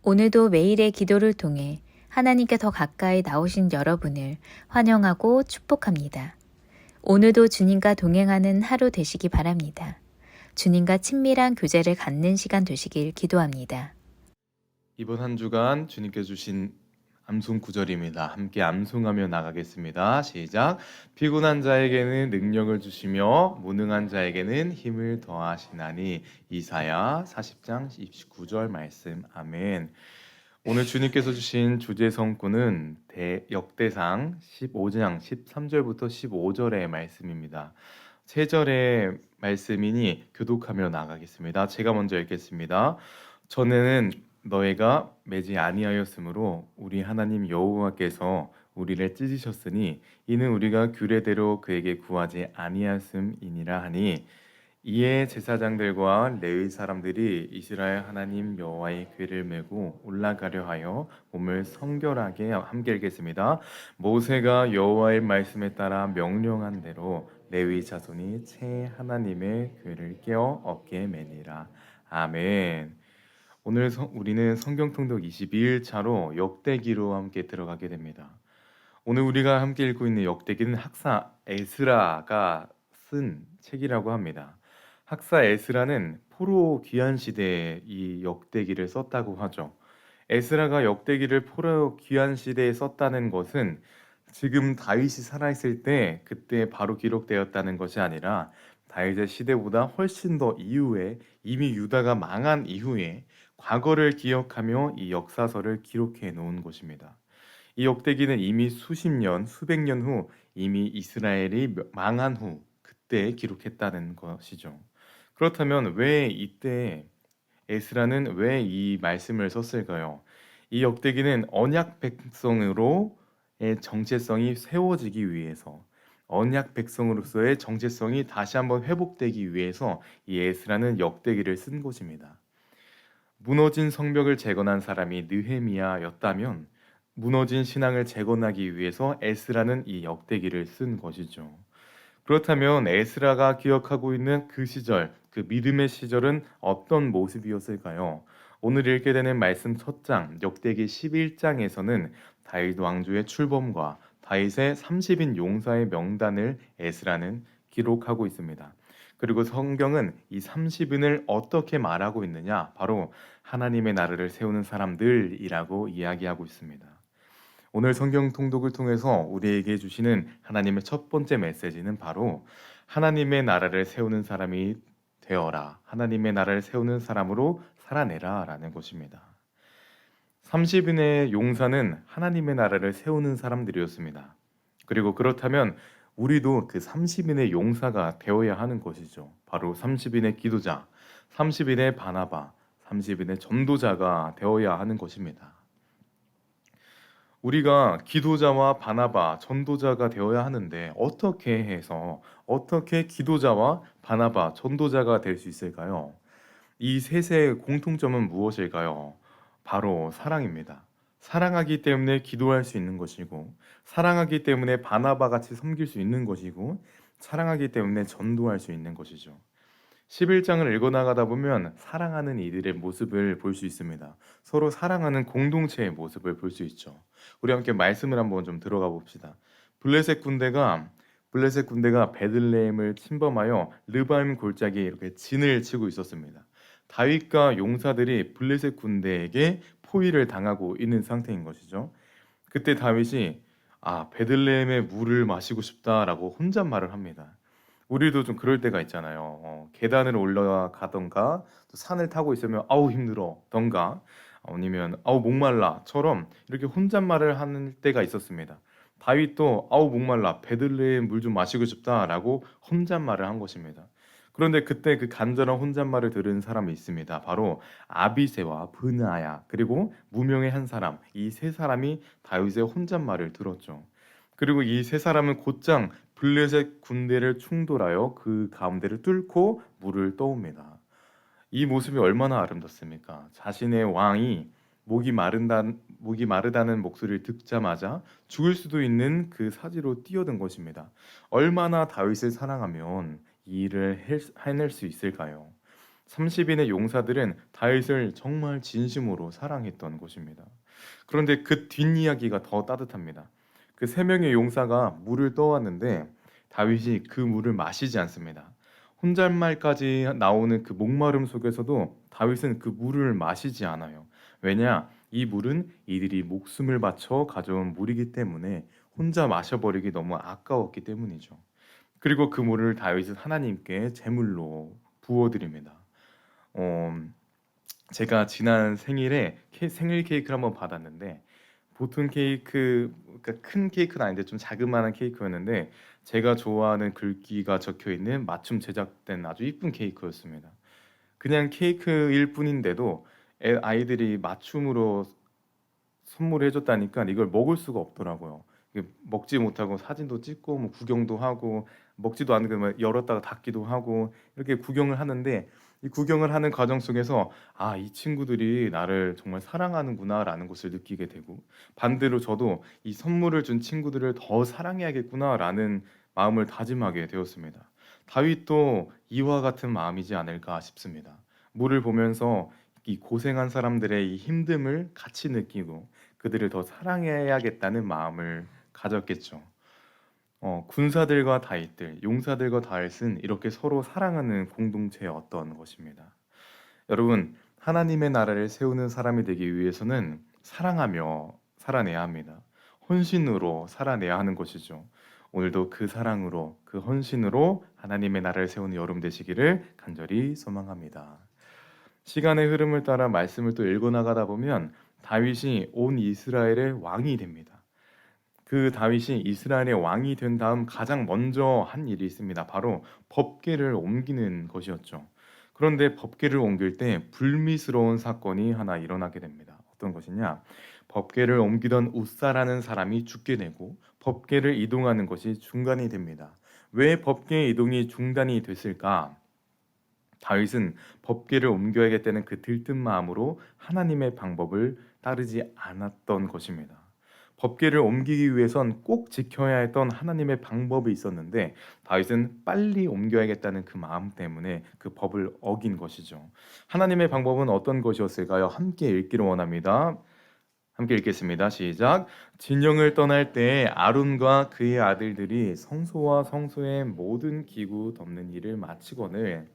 오늘도 매일의 기도를 통해 하나님께 더 가까이 나오신 여러분을 환영하고 축복합니다. 오늘도 주님과 동행하는 하루 되시기 바랍니다. 주님과 친밀한 교제를 갖는 시간 되시길 기도합니다. 이번 한 주간 주님께 주신 암송 구절입니다. 함께 암송하며 나가겠습니다. 시작. 피곤한 자에게는 능력을 주시며 무능한 자에게는 힘을 더하시나니. 이사야 40장 29절 말씀. 아멘. 오늘 주님께서 주신 주제 성구는 역대상 15장 13절부터 15절의 말씀입니다. 세 절의 말씀이니 교독하며 나가겠습니다. 제가 먼저 읽겠습니다. 전에는 너희가 매지 아니하였으므로 우리 하나님 여호와께서 우리를 찢으셨으니 이는 우리가 규례대로 그에게 구하지 아니하였음이니라 하니. 이에 제사장들과 레위 사람들이 이스라엘 하나님 여호와의 궤를 메고 올라가려 하여 몸을 성결하게 함께 읽겠습니다. 모세가 여호와의 말씀에 따라 명령한 대로 레위 자손이 새 하나님의 궤를 껴 어깨에 매니라. 아멘. 오늘 우리는 성경 통독 22일차로 역대기로 함께 들어가게 됩니다. 오늘 우리가 함께 읽고 있는 역대기는 학사 에스라가 쓴 책이라고 합니다. 학사 에스라는 포로 귀환 시대에 이 역대기를 썼다고 하죠. 에스라가 역대기를 포로 귀환 시대에 썼다는 것은 지금 다윗이 살아있을 때 그때 바로 기록되었다는 것이 아니라 다윗의 시대보다 훨씬 더 이후에, 이미 유다가 망한 이후에 과거를 기억하며 이 역사서를 기록해 놓은 것입니다. 이 역대기는 이미 수십 년, 수백 년 후 이미 이스라엘이 망한 후 그때 기록했다는 것이죠. 그렇다면 왜 이때 에스라는 왜 이 말씀을 썼을까요? 이 역대기는 언약 백성으로의 정체성이 세워지기 위해서, 언약 백성으로서의 정체성이 다시 한번 회복되기 위해서 이 에스라는 역대기를 쓴 것입니다. 무너진 성벽을 재건한 사람이 느헤미야였다면 무너진 신앙을 재건하기 위해서 에스라는 이 역대기를 쓴 것이죠. 그렇다면 에스라가 기억하고 있는 그 시절, 그 믿음의 시절은 어떤 모습이었을까요? 오늘 읽게 되는 말씀 첫 장, 역대기 11장에서는 다윗 왕조의 출범과 다윗의 30인 용사의 명단을 에스라는 기록하고 있습니다. 그리고 성경은 이 30인을 어떻게 말하고 있느냐? 바로 하나님의 나라를 세우는 사람들이라고 이야기하고 있습니다. 오늘 성경 통독을 통해서 우리에게 주시는 하나님의 첫 번째 메시지는 바로 하나님의 나라를 세우는 사람이 되어라. 하나님의 나라를 세우는 사람으로 살아내라 라는 것입니다. 30인의 용사는 하나님의 나라를 세우는 사람들이었습니다. 그리고 그렇다면 우리도 그 30인의 용사가 되어야 하는 것이죠. 바로 30인의 기도자, 30인의 바나바, 30인의 전도자가 되어야 하는 것입니다. 우리가 기도자와 바나바, 전도자가 되어야 하는데 어떻게 해서 어떻게 기도자와 바나바, 전도자가 될 수 있을까요? 이 셋의 공통점은 무엇일까요? 바로 사랑입니다. 사랑하기 때문에 기도할 수 있는 것이고, 사랑하기 때문에 바나바 같이 섬길 수 있는 것이고, 사랑하기 때문에 전도할 수 있는 것이죠. 11장을 읽어나가다 보면 사랑하는 이들의 모습을 볼 수 있습니다. 서로 사랑하는 공동체의 모습을 볼 수 있죠. 우리 함께 말씀을 한번 좀 들어가 봅시다. 블레셋 군대가 베들레헴을 침범하여 르바임 골짜기에 이렇게 진을 치고 있었습니다. 다윗과 용사들이 블레셋 군대에게 포위를 당하고 있는 상태인 것이죠. 그때 다윗이 베들레헴의 물을 마시고 싶다라고 혼잣말을 합니다. 우리도 좀 그럴 때가 있잖아요. 계단을 올라가던가 또 산을 타고 있으면 아우 힘들어던가 아니면 아우 목말라처럼 이렇게 혼잣말을 하는 때가 있었습니다. 다윗도 아우 목말라 베들레헴 물 좀 마시고 싶다라고 혼잣말을 한 것입니다. 그런데 그때 그 간절한 혼잣말을 들은 사람이 있습니다. 바로 아비새와 브나야 그리고 무명의 한 사람, 이 세 사람이 다윗의 혼잣말을 들었죠. 그리고 이 세 사람은 곧장 블레셋 군대를 충돌하여 그 가운데를 뚫고 물을 떠옵니다. 이 모습이 얼마나 아름답습니까? 자신의 왕이 목이 마르다는 목소리를 듣자마자 죽을 수도 있는 그 사지로 뛰어든 것입니다. 얼마나 다윗을 사랑하면 이 일을 해낼 수 있을까요? 30인의 용사들은 다윗을 정말 진심으로 사랑했던 것입니다. 그런데 그 뒷이야기가 더 따뜻합니다. 그 세 명의 용사가 물을 떠왔는데 다윗이 그 물을 마시지 않습니다. 혼잣말까지 나오는 그 목마름 속에서도 다윗은 그 물을 마시지 않아요. 왜냐? 이 물은 이들이 목숨을 바쳐 가져온 물이기 때문에 혼자 마셔버리기 너무 아까웠기 때문이죠. 그리고 그 물을 다윗은 하나님께 제물로 부어드립니다. 어, 제가 지난 생일에 생일 케이크를 한번 받았는데 보통 케이크, 그러니까 큰 케이크는 아닌데 좀 자그마한 케이크였는데 제가 좋아하는 글귀가 적혀 있는 맞춤 제작된 아주 이쁜 케이크였습니다. 그냥 케이크일 뿐인데도 아이들이 맞춤으로 선물해 줬다니까 이걸 먹을 수가 없더라고요. 이게 먹지 못하고 사진도 찍고 뭐 구경도 하고 먹지도 않는 거 열었다가 닫기도 하고 이렇게 구경을 하는데 이 구경을 하는 과정 속에서 아, 이 친구들이 나를 정말 사랑하는구나라는 것을 느끼게 되고 반대로 저도 이 선물을 준 친구들을 더 사랑해야겠구나라는 마음을 다짐하게 되었습니다. 다윗도 이와 같은 마음이지 않을까 싶습니다. 물을 보면서 이 고생한 사람들의 이 힘듦을 같이 느끼고 그들을 더 사랑해야겠다는 마음을 가졌겠죠. 군사들과 다윗들, 용사들과 다윗은 이렇게 서로 사랑하는 공동체였던 것입니다. 여러분, 하나님의 나라를 세우는 사람이 되기 위해서는 사랑하며 살아내야 합니다. 헌신으로 살아내야 하는 것이죠. 오늘도 그 사랑으로, 그 헌신으로 하나님의 나라를 세우는 여러분 되시기를 간절히 소망합니다. 시간의 흐름을 따라 말씀을 또 읽어나가다 보면 다윗이 온 이스라엘의 왕이 됩니다. 그 다윗이 이스라엘의 왕이 된 다음 가장 먼저 한 일이 있습니다. 바로 법궤를 옮기는 것이었죠. 그런데 법궤를 옮길 때 불미스러운 사건이 하나 일어나게 됩니다. 어떤 것이냐? 법궤를 옮기던 웃사라는 사람이 죽게 되고 법궤를 이동하는 것이 중단이 됩니다. 왜 법궤 이동이 중단이 됐을까? 다윗은 법궤를 옮겨야겠다는 그 들뜬 마음으로 하나님의 방법을 따르지 않았던 것입니다. 법궤를 옮기기 위해선 꼭 지켜야 했던 하나님의 방법이 있었는데 다윗은 빨리 옮겨야겠다는 그 마음 때문에 그 법을 어긴 것이죠. 하나님의 방법은 어떤 것이었을까요? 함께 읽기를 원합니다. 함께 읽겠습니다. 시작. 진영을 떠날 때 아론과 그의 아들들이 성소와 성소의 모든 기구 덮는 일을 마치거늘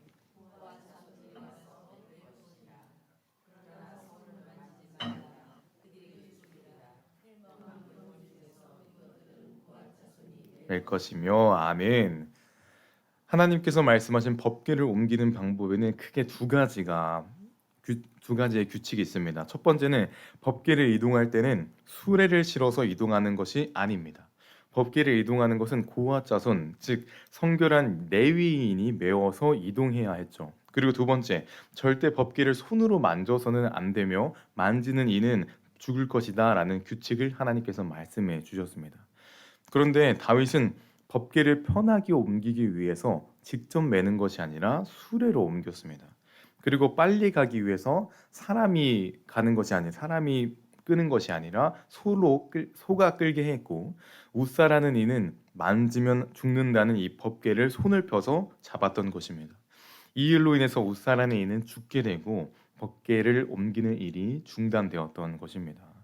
될 것이며 아멘. 하나님께서 말씀하신 법궤를 옮기는 방법에는 크게 두 가지의 규칙이 있습니다. 첫 번째는 법궤를 이동할 때는 수레를 실어서 이동하는 것이 아닙니다. 법궤를 이동하는 것은 고아 자손, 즉 성결한 레위인이 메워서 이동해야 했죠. 그리고 두 번째, 절대 법궤를 손으로 만져서는 안 되며 만지는 이는 죽을 것이다라는 규칙을 하나님께서 말씀해 주셨습니다. 그런데 다윗은 법궤를 편하게 옮기기 위해서 직접 매는 것이 아니라 수레로 옮겼습니다. 그리고 빨리 가기 위해서 사람이 가는 것이 아니라 사람이 끄는 것이 아니라 소가 끌게 했고 웃사라는 이는 만지면 죽는다는 이 법궤를 손을 펴서 잡았던 것입니다. 이 일로 인해서 웃사라는 이는 죽게 되고 법궤를 옮기는 일이 중단되었던 것입니다.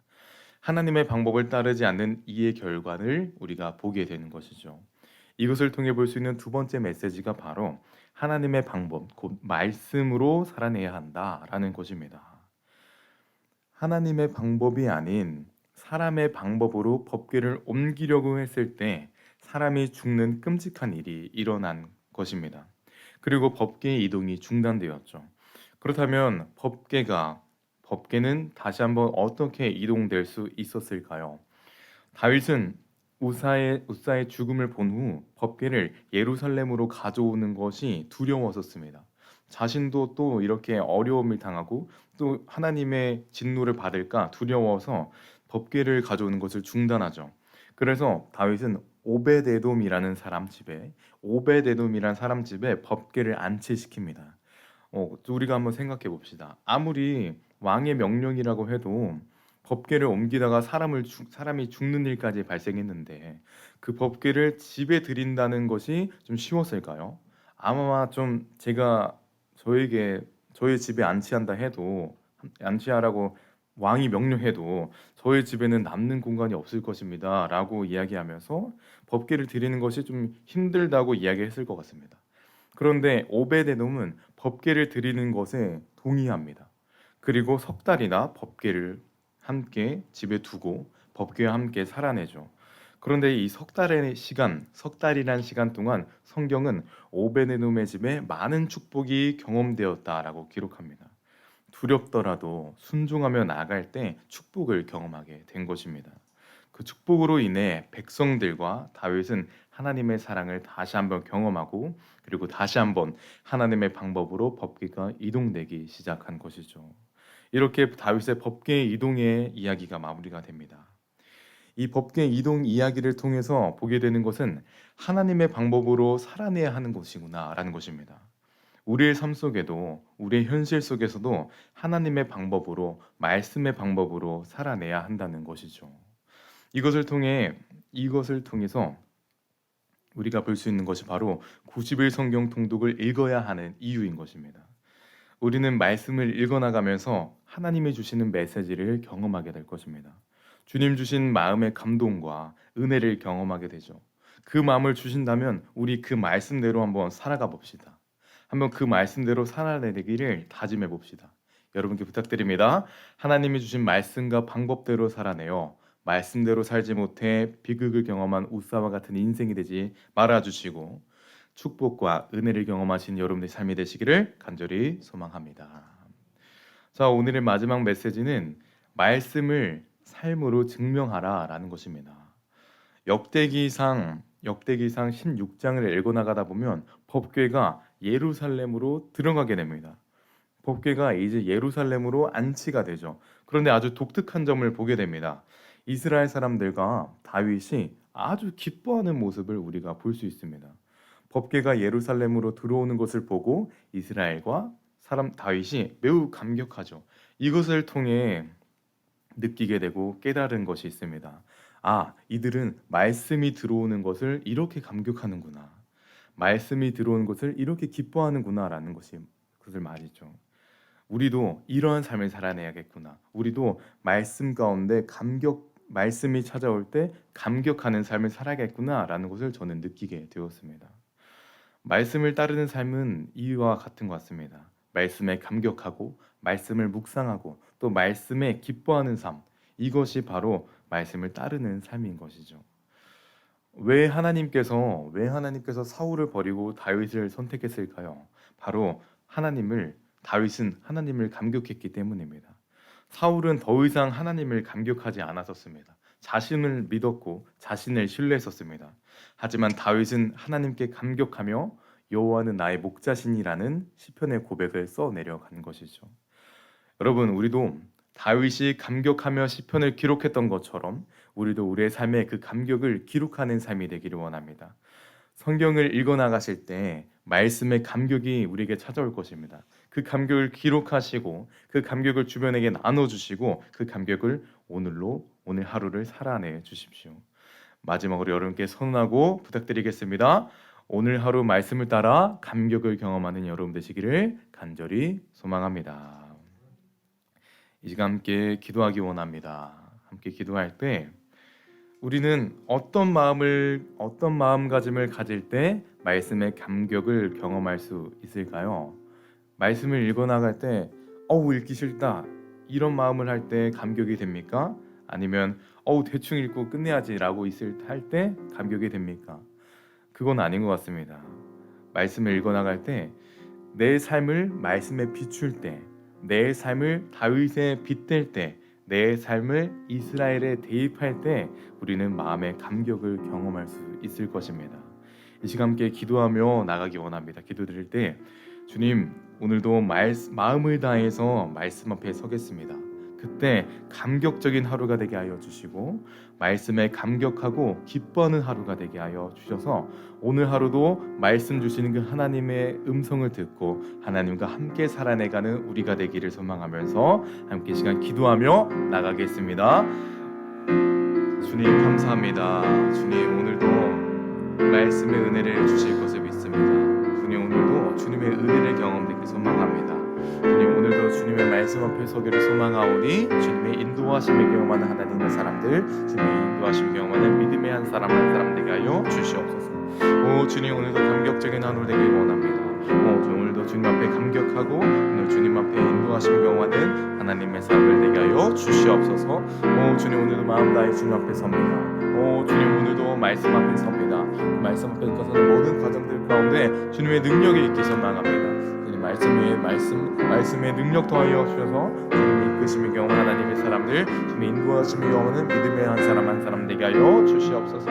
하나님의 방법을 따르지 않는 이의 결과를 우리가 보게 되는 것이죠. 이것을 통해 볼 수 있는 두 번째 메시지가 바로 하나님의 방법, 곧 말씀으로 살아내야 한다라는 것입니다. 하나님의 방법이 아닌 사람의 방법으로 법궤를 옮기려고 했을 때 사람이 죽는 끔찍한 일이 일어난 것입니다. 그리고 법궤 이동이 중단되었죠. 그렇다면 법궤는 다시 한번 어떻게 이동될 수 있었을까요? 다윗은 우사의 죽음을 본 후 법궤를 예루살렘으로 가져오는 것이 두려웠었습니다. 자신도 또 이렇게 어려움을 당하고 또 하나님의 진노를 받을까 두려워서 법궤를 가져오는 것을 중단하죠. 그래서 다윗은 오베데돔이라는 사람 집에 법궤를 안치시킵니다. 또 우리가 한번 생각해 봅시다. 아무리 왕의 명령이라고 해도 법궤를 옮기다가 사람이 죽는 일까지 발생했는데 그 법궤를 집에 들인다는 것이 좀 쉬웠을까요? 아마 좀 저에게 저희 집에 안치하라고 왕이 명령해도 저희 집에는 남는 공간이 없을 것입니다 라고 이야기하면서 법궤를 드리는 것이 좀 힘들다고 이야기했을 것 같습니다. 그런데 오베데돔은 법궤를 드리는 것에 동의합니다. 그리고 석 달이나 법궤를 함께 집에 두고 법궤와 함께 살아내죠. 그런데 이 석 달이란 시간 동안 성경은 오베데돔의 집에 많은 축복이 경험되었다라고 기록합니다. 두렵더라도 순종하며 나아갈 때 축복을 경험하게 된 것입니다. 그 축복으로 인해 백성들과 다윗은 하나님의 사랑을 다시 한번 경험하고 그리고 다시 한번 하나님의 방법으로 법궤가 이동되기 시작한 것이죠. 이렇게 다윗의 법궤 이동의 이야기가 마무리가 됩니다. 이 법궤 이동 이야기를 통해서 보게 되는 것은 하나님의 방법으로 살아내야 하는 것이구나라는 것입니다. 우리의 삶 속에도 우리의 현실 속에서도 하나님의 방법으로 말씀의 방법으로 살아내야 한다는 것이죠. 이것을 통해서 우리가 볼 수 있는 것이 바로 90일 성경 통독을 읽어야 하는 이유인 것입니다. 우리는 말씀을 읽어나가면서 하나님이 주시는 메시지를 경험하게 될 것입니다. 주님 주신 마음의 감동과 은혜를 경험하게 되죠. 그 마음을 주신다면 우리 그 말씀대로 한번 살아가 봅시다. 한번 그 말씀대로 살아내기를 다짐해 봅시다. 여러분께 부탁드립니다. 하나님이 주신 말씀과 방법대로 살아내어 말씀대로 살지 못해 비극을 경험한 우사와 같은 인생이 되지 말아주시고 축복과 은혜를 경험하신 여러분의 삶이 되시기를 간절히 소망합니다. 자, 오늘의 마지막 메시지는 말씀을 삶으로 증명하라라는 것입니다. 역대기상 16장을 읽어 나가다 보면 법궤가 예루살렘으로 들어가게 됩니다. 법궤가 이제 예루살렘으로 안치가 되죠. 그런데 아주 독특한 점을 보게 됩니다. 이스라엘 사람들과 다윗이 아주 기뻐하는 모습을 우리가 볼 수 있습니다. 법궤가 예루살렘으로 들어오는 것을 보고 이스라엘과 다윗이 매우 감격하죠. 이것을 통해 느끼게 되고 깨달은 것이 있습니다. 아, 이들은 말씀이 들어오는 것을 이렇게 감격하는구나. 말씀이 들어오는 것을 이렇게 기뻐하는구나라는 그것을 말이죠. 우리도 이러한 삶을 살아내야겠구나. 우리도 말씀 가운데 말씀이 찾아올 때 감격하는 삶을 살아야겠구나라는 것을 저는 느끼게 되었습니다. 말씀을 따르는 삶은 이와 같은 것 같습니다. 말씀에 감격하고 말씀을 묵상하고 또 말씀에 기뻐하는 삶, 이것이 바로 말씀을 따르는 삶인 것이죠. 왜 하나님께서 사울을 버리고 다윗을 선택했을까요? 바로 다윗은 하나님을 감격했기 때문입니다. 사울은 더 이상 하나님을 감격하지 않았었습니다. 자신을 믿었고 자신을 신뢰했었습니다. 하지만 다윗은 하나님께 감격하며 여호와는 나의 목자신이라는 시편의 고백을 써내려간 것이죠. 여러분, 우리도 다윗이 감격하며 시편을 기록했던 것처럼 우리도 우리의 삶에 그 감격을 기록하는 삶이 되기를 원합니다. 성경을 읽어 나가실 때 말씀의 감격이 우리에게 찾아올 것입니다. 그 감격을 기록하시고 그 감격을 주변에게 나눠주시고 그 감격을 오늘 하루를 살아내 주십시오. 마지막으로 여러분께 선언하고 부탁드리겠습니다. 오늘 하루 말씀을 따라 감격을 경험하는 여러분 되시기를 간절히 소망합니다. 이 시간 함께 기도하기 원합니다. 함께 기도할 때 우리는 어떤 마음가짐을 가질 때 말씀의 감격을 경험할 수 있을까요? 말씀을 읽어 나갈 때 읽기 싫다 이런 마음을 할 때 감격이 됩니까? 아니면 대충 읽고 끝내야지라고 할 때 감격이 됩니까? 그건 아닌 것 같습니다. 말씀을 읽어 나갈 때 내 삶을 말씀에 비출 때, 내 삶을 다윗에 빗댈 때, 내 삶을 이스라엘에 대입할 때 우리는 마음의 감격을 경험할 수 있을 것입니다. 이 시간 함께 기도하며 나가기 원합니다. 기도드릴 때 주님, 오늘도 마음을 다해서 말씀 앞에 서겠습니다. 그때 감격적인 하루가 되게 하여 주시고 말씀에 감격하고 기뻐하는 하루가 되게 하여 주셔서 오늘 하루도 말씀 주시는 그 하나님의 음성을 듣고 하나님과 함께 살아내가는 우리가 되기를 소망하면서 함께 시간 기도하며 나가겠습니다. 주님 감사합니다. 주님, 오늘도 말씀의 은혜를 주실 것을 믿습니다. 주님, 오늘도 주님의 은혜를 경험되길 소망합니다. 주님 오늘도 주님의 말씀 앞에 서기를 소망하오니 주님의 인도하심을 경험하는 하나님의 사람들, 주님의 인도하심을 경험하는 믿음의 한 사람 한 사람 되게 하여 주시옵소서. 오 주님 오늘도 감격적인 하루 되길 원합니다. 주님 오늘도 주님 앞에 감격하고 오늘 주님 앞에 인도하심을 경험하는 하나님의 사람들 되게 하여 주시옵소서. 오 주님 오늘도 마음 다해 주님 앞에 섭니다. 오 주님 오늘도 말씀 앞에 섭니다. 말씀 앞에 서는 모든 과정들 가운데 주님의 능력이 있기 소망합니다. 주님 말씀의 능력 더하여 주셔서 주님의 이끄심을 경험한 하나님의 사람들, 주님의 인도하심을 경험하는 믿음의 한 사람 한 사람 되게 하여 주시옵소서.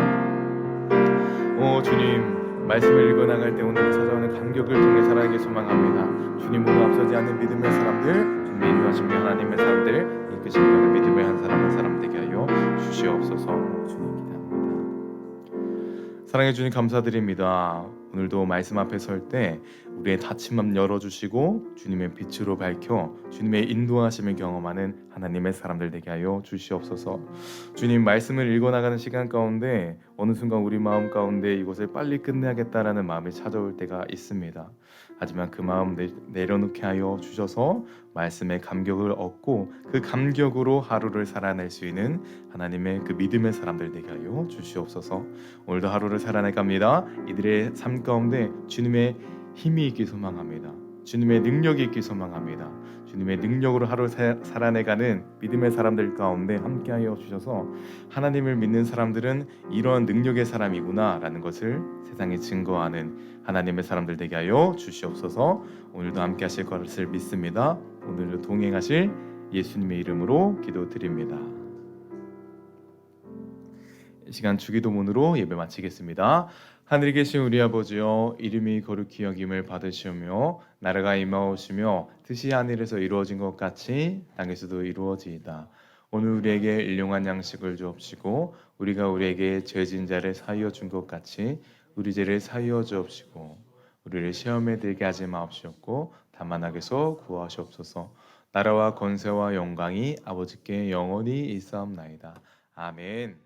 오 주님 말씀을 읽어나갈 때 오늘 찾아오는 감격을 통해 살아가길 소망합니다. 주님 모두 앞서지 않는 믿음의 사람들, 주님의 인도하심을 하나님의 사람들, 이끄심을 경험하는 믿음의 한 사람 되게 하여 주시옵소서. 주님 기도합니다. 사랑해 주님 감사드립니다. 오늘도 말씀 앞에 설 때 우리의 닫힌 맘 열어주시고 주님의 빛으로 밝혀 주님의 인도하심을 경험하는 하나님의 사람들 되게 하여 주시옵소서. 주님 말씀을 읽어나가는 시간 가운데 어느 순간 우리 마음 가운데 이것을 빨리 끝내야겠다라는 마음이 찾아올 때가 있습니다. 하지만 그 마음 내려놓게 하여 주셔서 말씀의 감격을 얻고 그 감격으로 하루를 살아낼 수 있는 하나님의 그 믿음의 사람들 되게 하여 주시옵소서. 오늘도 하루를 살아내갑니다. 이들의 삶 가운데 주님의 힘이 있기 소망합니다. 주님의 능력이 있기 소망합니다. 주님의 능력으로 하루 살아내가는 믿음의 사람들 가운데 함께하여 주셔서 하나님을 믿는 사람들은 이러한 능력의 사람이구나 라는 것을 세상에 증거하는 하나님의 사람들 되게 하여 주시옵소서. 오늘도 함께 하실 것을 믿습니다. 오늘도 동행하실 예수님의 이름으로 기도드립니다. 이 시간 주기도문으로 예배 마치겠습니다. 하늘에 계신 우리 아버지여, 이름이 거룩히 여김을 받으시오며 나라가 임하오시며 뜻이 하늘에서 이루어진 것 같이 땅에서도 이루어지이다. 오늘 우리에게 일용할 양식을 주옵시고 우리가 우리에게 죄진 자를 사하여 준 것 같이 우리 죄를 사하여 주옵시고 우리를 시험에 들게 하지 마옵시옵고 다만 악에서 구하시옵소서. 나라와 권세와 영광이 아버지께 영원히 있사옵나이다. 아멘.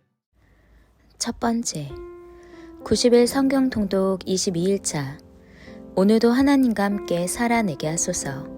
첫 번째, 90일 성경 통독 22일차. 오늘도 하나님과 함께 살아내게 하소서.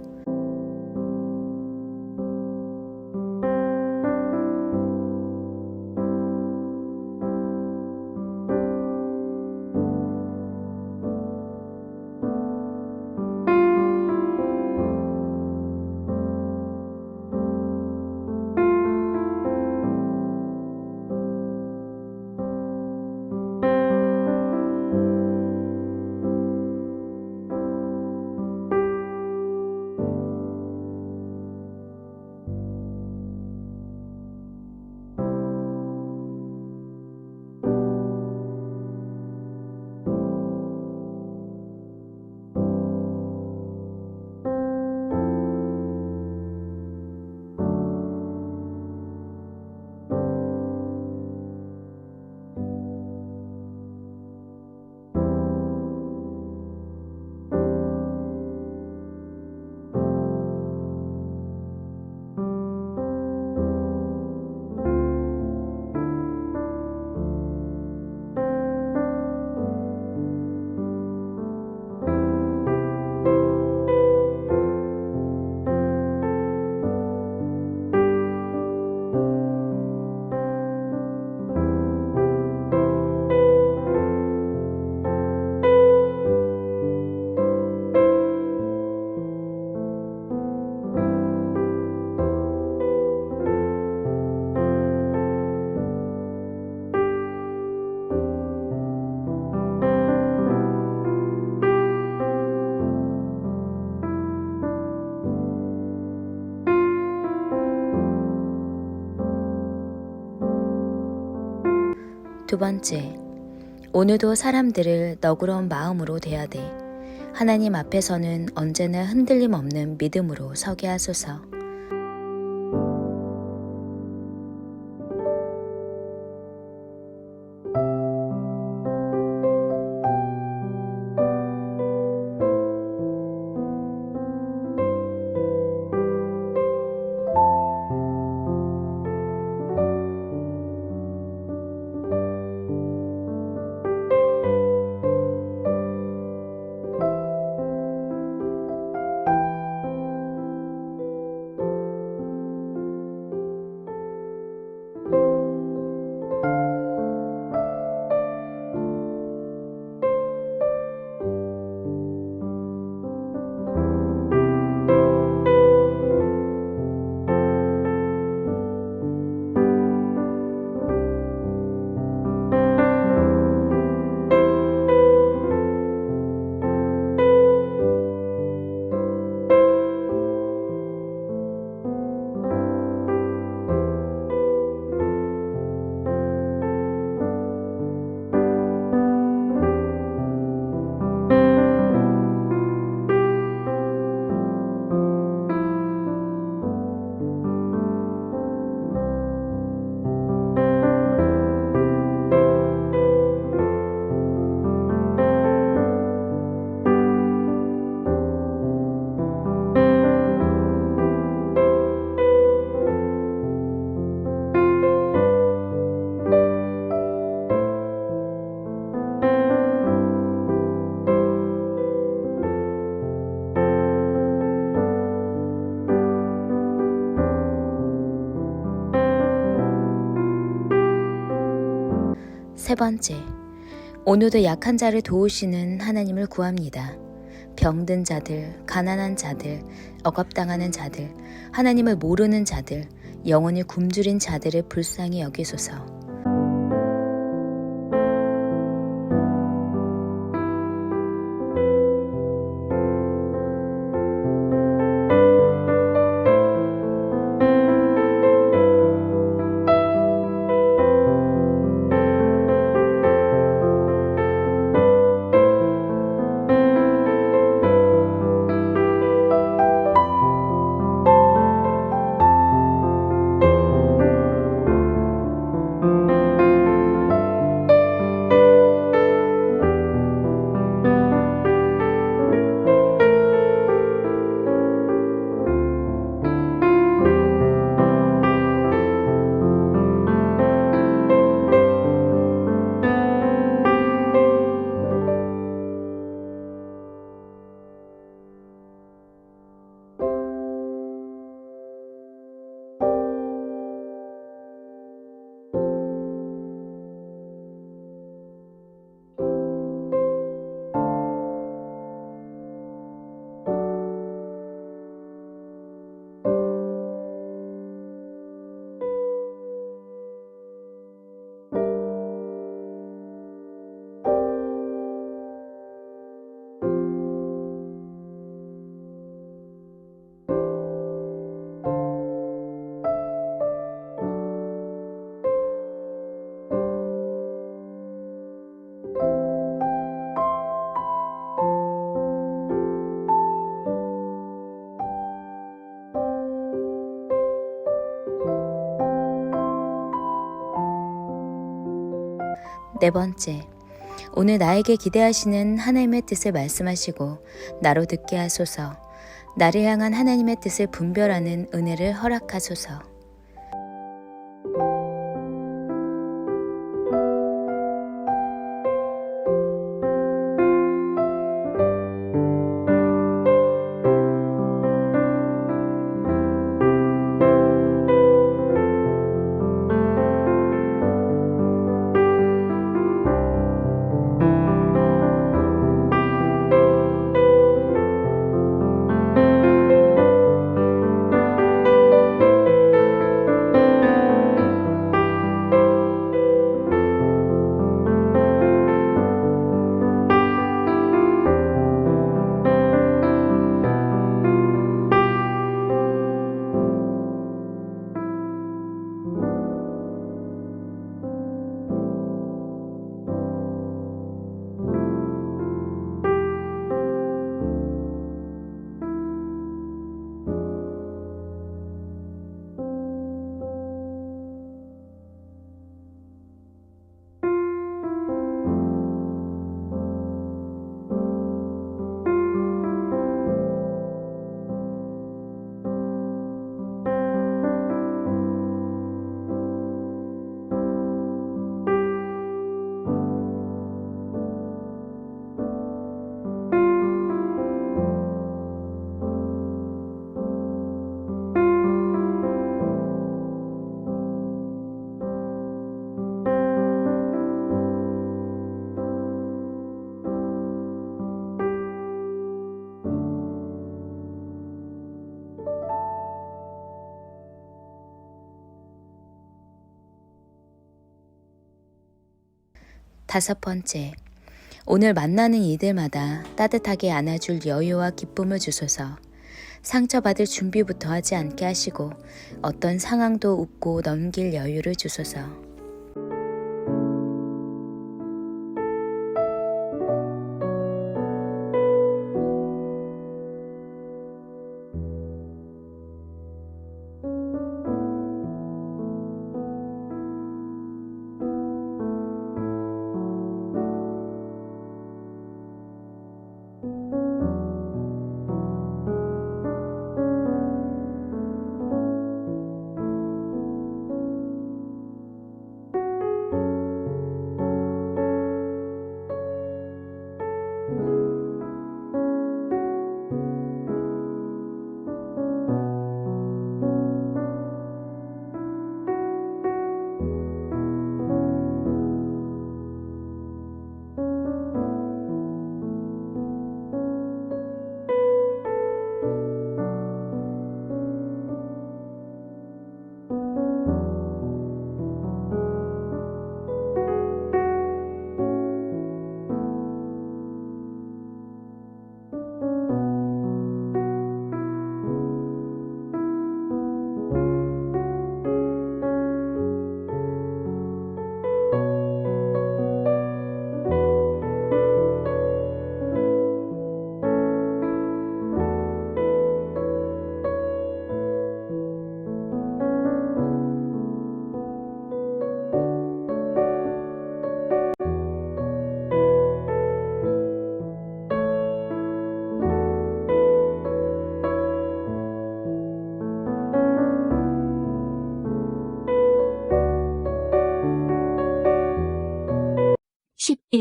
두 번째, 오늘도 사람들을 너그러운 마음으로 대하되 하나님 앞에서는 언제나 흔들림 없는 믿음으로 서게 하소서. 세 번째, 오늘도 약한 자를 도우시는 하나님을 구합니다. 병든 자들, 가난한 자들, 억압당하는 자들, 하나님을 모르는 자들, 영혼이 굶주린 자들을 불쌍히 여기소서. 네 번째, 오늘 나에게 기대하시는 하나님의 뜻을 말씀하시고 나로 듣게 하소서. 나를 향한 하나님의 뜻을 분별하는 은혜를 허락하소서. 다섯 번째, 오늘 만나는 이들마다 따뜻하게 안아줄 여유와 기쁨을 주소서. 상처받을 준비부터 하지 않게 하시고 어떤 상황도 웃고 넘길 여유를 주소서.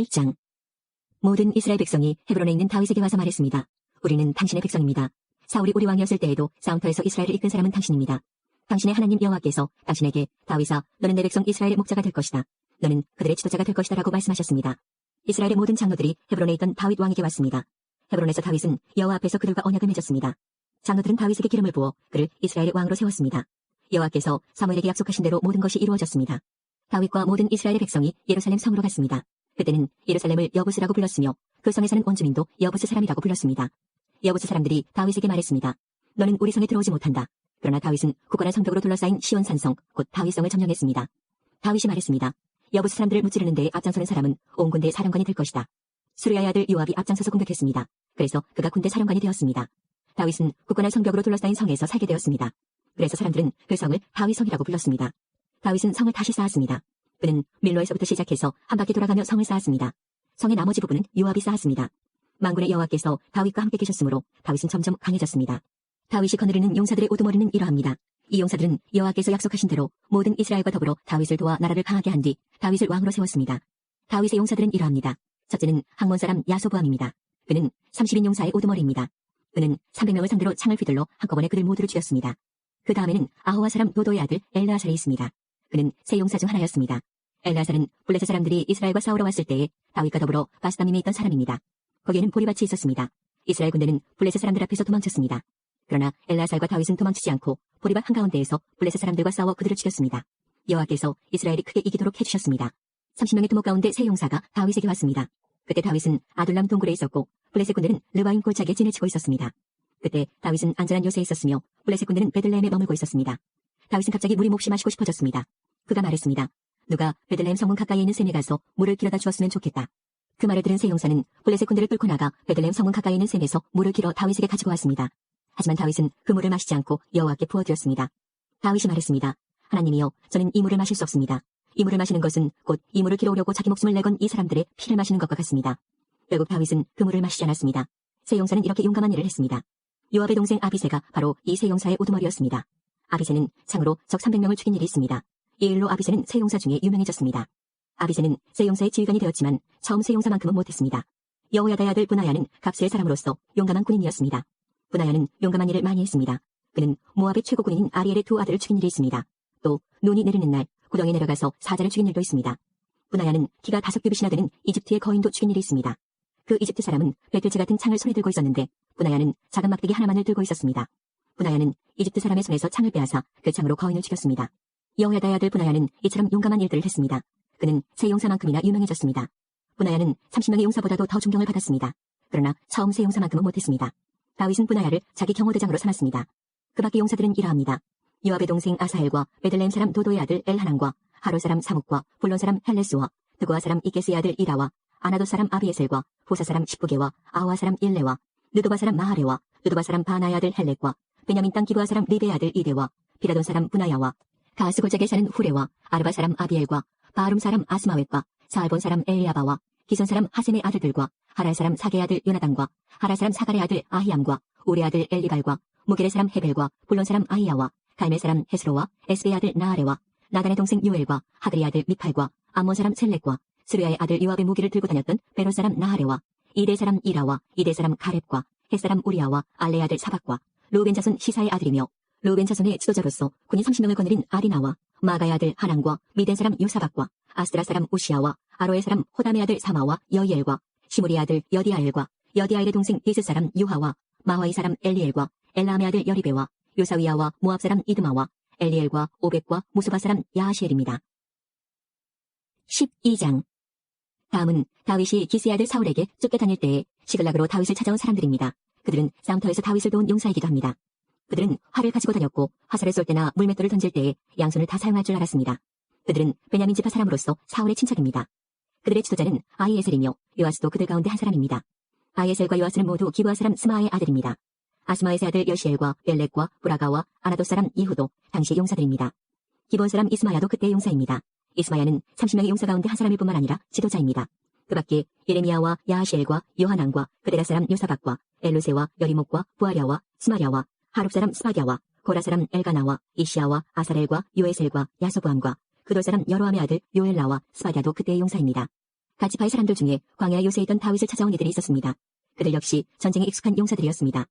1장. 모든 이스라엘 백성이 헤브론에 있는 다윗에게 와서 말했습니다. 우리는 당신의 백성입니다. 사울이 우리 왕이었을 때에도 싸움터에서 이스라엘을 이끈 사람은 당신입니다. 당신의 하나님 여호와께서 당신에게 다윗아, 너는 내 백성 이스라엘의 목자가 될 것이다. 너는 그들의 지도자가 될 것이다 라고 말씀하셨습니다. 이스라엘의 모든 장로들이 헤브론에 있던 다윗 왕에게 왔습니다. 헤브론에서 다윗은 여호와 앞에서 그들과 언약을 맺었습니다. 장로들은 다윗에게 기름을 부어 그를 이스라엘의 왕으로 세웠습니다. 여호와께서 사무엘에게 약속하신 대로 모든 것이 이루어졌습니다. 다윗과 모든 이스라엘의 백성이 예루살렘 성으로 갔습니다. 그때는 예루살렘을 여부스라고 불렀으며 그 성에 사는 온 주민도 여부스 사람이라고 불렀습니다. 여부스 사람들이 다윗에게 말했습니다. 너는 우리 성에 들어오지 못한다. 그러나 다윗은 굳건한 성벽으로 둘러싸인 시온 산성 곧 다윗성을 점령했습니다. 다윗이 말했습니다. 여부스 사람들을 무찌르는 데에 앞장서는 사람은 온 군대의 사령관이 될 것이다. 수르야의 아들 요압이 앞장서서 공격했습니다. 그래서 그가 군대 사령관이 되었습니다. 다윗은 굳건한 성벽으로 둘러싸인 성에서 살게 되었습니다. 그래서 사람들은 그 성을 다윗성이라고 불렀습니다. 다윗은 성을 다시 쌓았습니다. 그는 밀로에서부터 시작해서 한 바퀴 돌아가며 성을 쌓았습니다. 성의 나머지 부분은 요압이 쌓았습니다. 만군의 여호와께서 다윗과 함께 계셨으므로 다윗은 점점 강해졌습니다. 다윗이 거느리는 용사들의 우두머리는 이러합니다. 이 용사들은 여호와께서 약속하신 대로 모든 이스라엘과 더불어 다윗을 도와 나라를 강하게 한 뒤 다윗을 왕으로 세웠습니다. 다윗의 용사들은 이러합니다. 첫째는 학몬 사람 야소보암입니다. 그는 30인 용사의 우두머리입니다. 그는 300명을 상대로 창을 휘둘러 한꺼번에 그들 모두를 죽였습니다. 그 다음에는 아호와 사람 도도의 아들 엘르아살이 있습니다. 그는 세 용사 중 하나였습니다. 엘르아살은 블레셋 사람들이 이스라엘과 싸우러 왔을 때에 다윗과 더불어 바스다밈에 있던 사람입니다. 거기에는 보리밭이 있었습니다. 이스라엘 군대는 블레셋 사람들 앞에서 도망쳤습니다. 그러나 엘르아살과 다윗은 도망치지 않고 보리밭 한가운데에서 블레셋 사람들과 싸워 그들을 죽였습니다. 여호와께서 이스라엘이 크게 이기도록 해주셨습니다. 30명의 두목 가운데 세 용사가 다윗에게 왔습니다. 그때 다윗은 아둘람 동굴에 있었고 블레셋 군대는 르바임 골짜기에 지내치고 있었습니다. 그때 다윗은 안전한 요새에 있었으며 블레셋 군대는 베들레헴에 머물고 있었습니다. 다윗은 갑자기 물이 몹시 마시고 싶어졌습니다. 그가 말했습니다. 누가 베들레헴 성문 가까이에 있는 샘에 가서 물을 길어다 주었으면 좋겠다. 그 말을 들은 세 용사는 블레셋 군대를 뚫고 나가 베들레헴 성문 가까이에 있는 샘에서 물을 길어 다윗에게 가지고 왔습니다. 하지만 다윗은 그 물을 마시지 않고 여호와께 부어드렸습니다. 다윗이 말했습니다. 하나님이여, 저는 이 물을 마실 수 없습니다. 이 물을 마시는 것은 곧 이 물을 길어오려고 자기 목숨을 내건 이 사람들의 피를 마시는 것과 같습니다. 결국 다윗은 그 물을 마시지 않았습니다. 세 용사는 이렇게 용감한 일을 했습니다. 요압의 동생 아비새가 바로 이 세 용사의 우두머리였습니다. 아비새는 창으로 적 300명을 죽인 일이 있습니다. 이 일로 아비새는 세 용사 중에 유명해졌습니다. 아비새는 세 용사의 지휘관이 되었지만 처음 세 용사만큼은 못했습니다. 여호야다의 아들 브나야는 갑스의 사람으로서 용감한 군인이었습니다. 브나야는 용감한 일을 많이 했습니다. 그는 모압의 최고 군인인 아리엘의 두 아들을 죽인 일이 있습니다. 또 눈이 내리는 날 구덩이에 내려가서 사자를 죽인 일도 있습니다. 브나야는 키가 5규빗이나 되는 이집트의 거인도 죽인 일이 있습니다. 그 이집트 사람은 배틀채 같은 창을 손에 들고 있었는데 브나야는 작은 막대기 하나만을 들고 있었습니다. 브나야는 이집트 사람의 손에서 창을 빼앗아 그 창으로 거인을 죽였습니다. 여호야다의 아들 브나야는 이처럼 용감한 일들을 했습니다. 그는 세 용사만큼이나 유명해졌습니다. 브나야는 30명의 용사보다도 더 존경을 받았습니다. 그러나 처음 세 용사만큼은 못했습니다. 다윗은 브나야를 자기 경호대장으로 삼았습니다. 그 밖의 용사들은 이러합니다. 요압의 동생 아사헬과 베들레헴 사람 도도의 아들 엘하난과 하로 사람 사묵과 불론 사람 헬레스와 드고아 사람 이게스의 아들 이라와 아나도 사람 아비에셀과 호사 사람 십부게와 아와 사람 일레와 느도바 사람 마하레와 느도바 사람 바나의 아들 헬렉과 베냐민 땅 기브아 사람 리베의 아들 이데와 비라돈 사람 분하야와 가스 골짜기에 사는 후레와 아르바 사람 아비엘과 바하룸 사람 아스마웻과 사알본 사람 엘리아바와 기손 사람 하셈의 아들들과 하랄 사람 사게의 아들 요나단과 하랄 사람 사갈의 아들 아히암과 우레 아들 엘리발과 무겔의 사람 헤벨과 불론 사람 아히야와 갈멜 사람 헤스로와 에스베의 아들 나아레와 나단의 동생 요엘과 하드리의 아들 미팔과 암몬 사람 셀렉과 스루야의 아들 요압의 무기를 들고 다녔던 베로 사람 나하레와 이대 사람 이라와 이대 사람 가렙과 헷 사람 우리아와 알레의 아들 사박과 루벤 자손 시사의 아들이며 루벤 자손의 지도자로서 군인 30명을 거느린 아리나와 마가의 아들 하난과 미덴 사람 요사박과 아스드라 사람 우시아와 아로의 사람 호담의 아들 사마와 여이엘과 시무리의 아들 여디아엘과 여디아엘의 동생 디스 사람 유하와 마화의 사람 엘리엘과 엘람의 아들 여리베와 요사위아와 모압 사람 이드마와 엘리엘과 오백과 무수바 사람 야하시엘입니다. 12장. 다음은 다윗이 기스의 아들 사울에게 쫓겨 다닐 때에 시글락으로 다윗을 찾아온 사람들입니다. 그들은 싸움터에서 다윗을 도운 용사이기도 합니다. 그들은 활을 가지고 다녔고 화살을 쏠 때나 물맷돌을 던질 때에 양손을 다 사용할 줄 알았습니다. 그들은 베냐민 지파 사람으로서 사울의 친척입니다. 그들의 지도자는 아히에셀이며 요아스도 그들 가운데 한 사람입니다. 아히에셀과 요아스는 모두 기브아 사람 스마의 아들입니다. 아스마의 아들 여시엘과 벨렉과 브라가와 아나도 사람 이후도 당시 용사들입니다. 기본 사람 이스마야도 그때의 용사입니다. 이스마야는 30명의 용사 가운데 한 사람일 뿐만 아니라 지도자입니다. 그 밖에 예레미야와 야하시엘과 요하난과 그데라 사람 요사박과 엘루세와 여리목과 부아랴와 스마랴와 하룹 사람 스바랴와 고라 사람 엘가나와 이시아와 아사렐과 요에셀과 야소보암과 그돌 사람 여로함의 아들 요엘라와 스바랴도 그때의 용사입니다. 갓 지파의 사람들 중에 광야 요새에 있던 다윗을 찾아온 이들이 있었습니다. 그들 역시 전쟁에 익숙한 용사들이었습니다.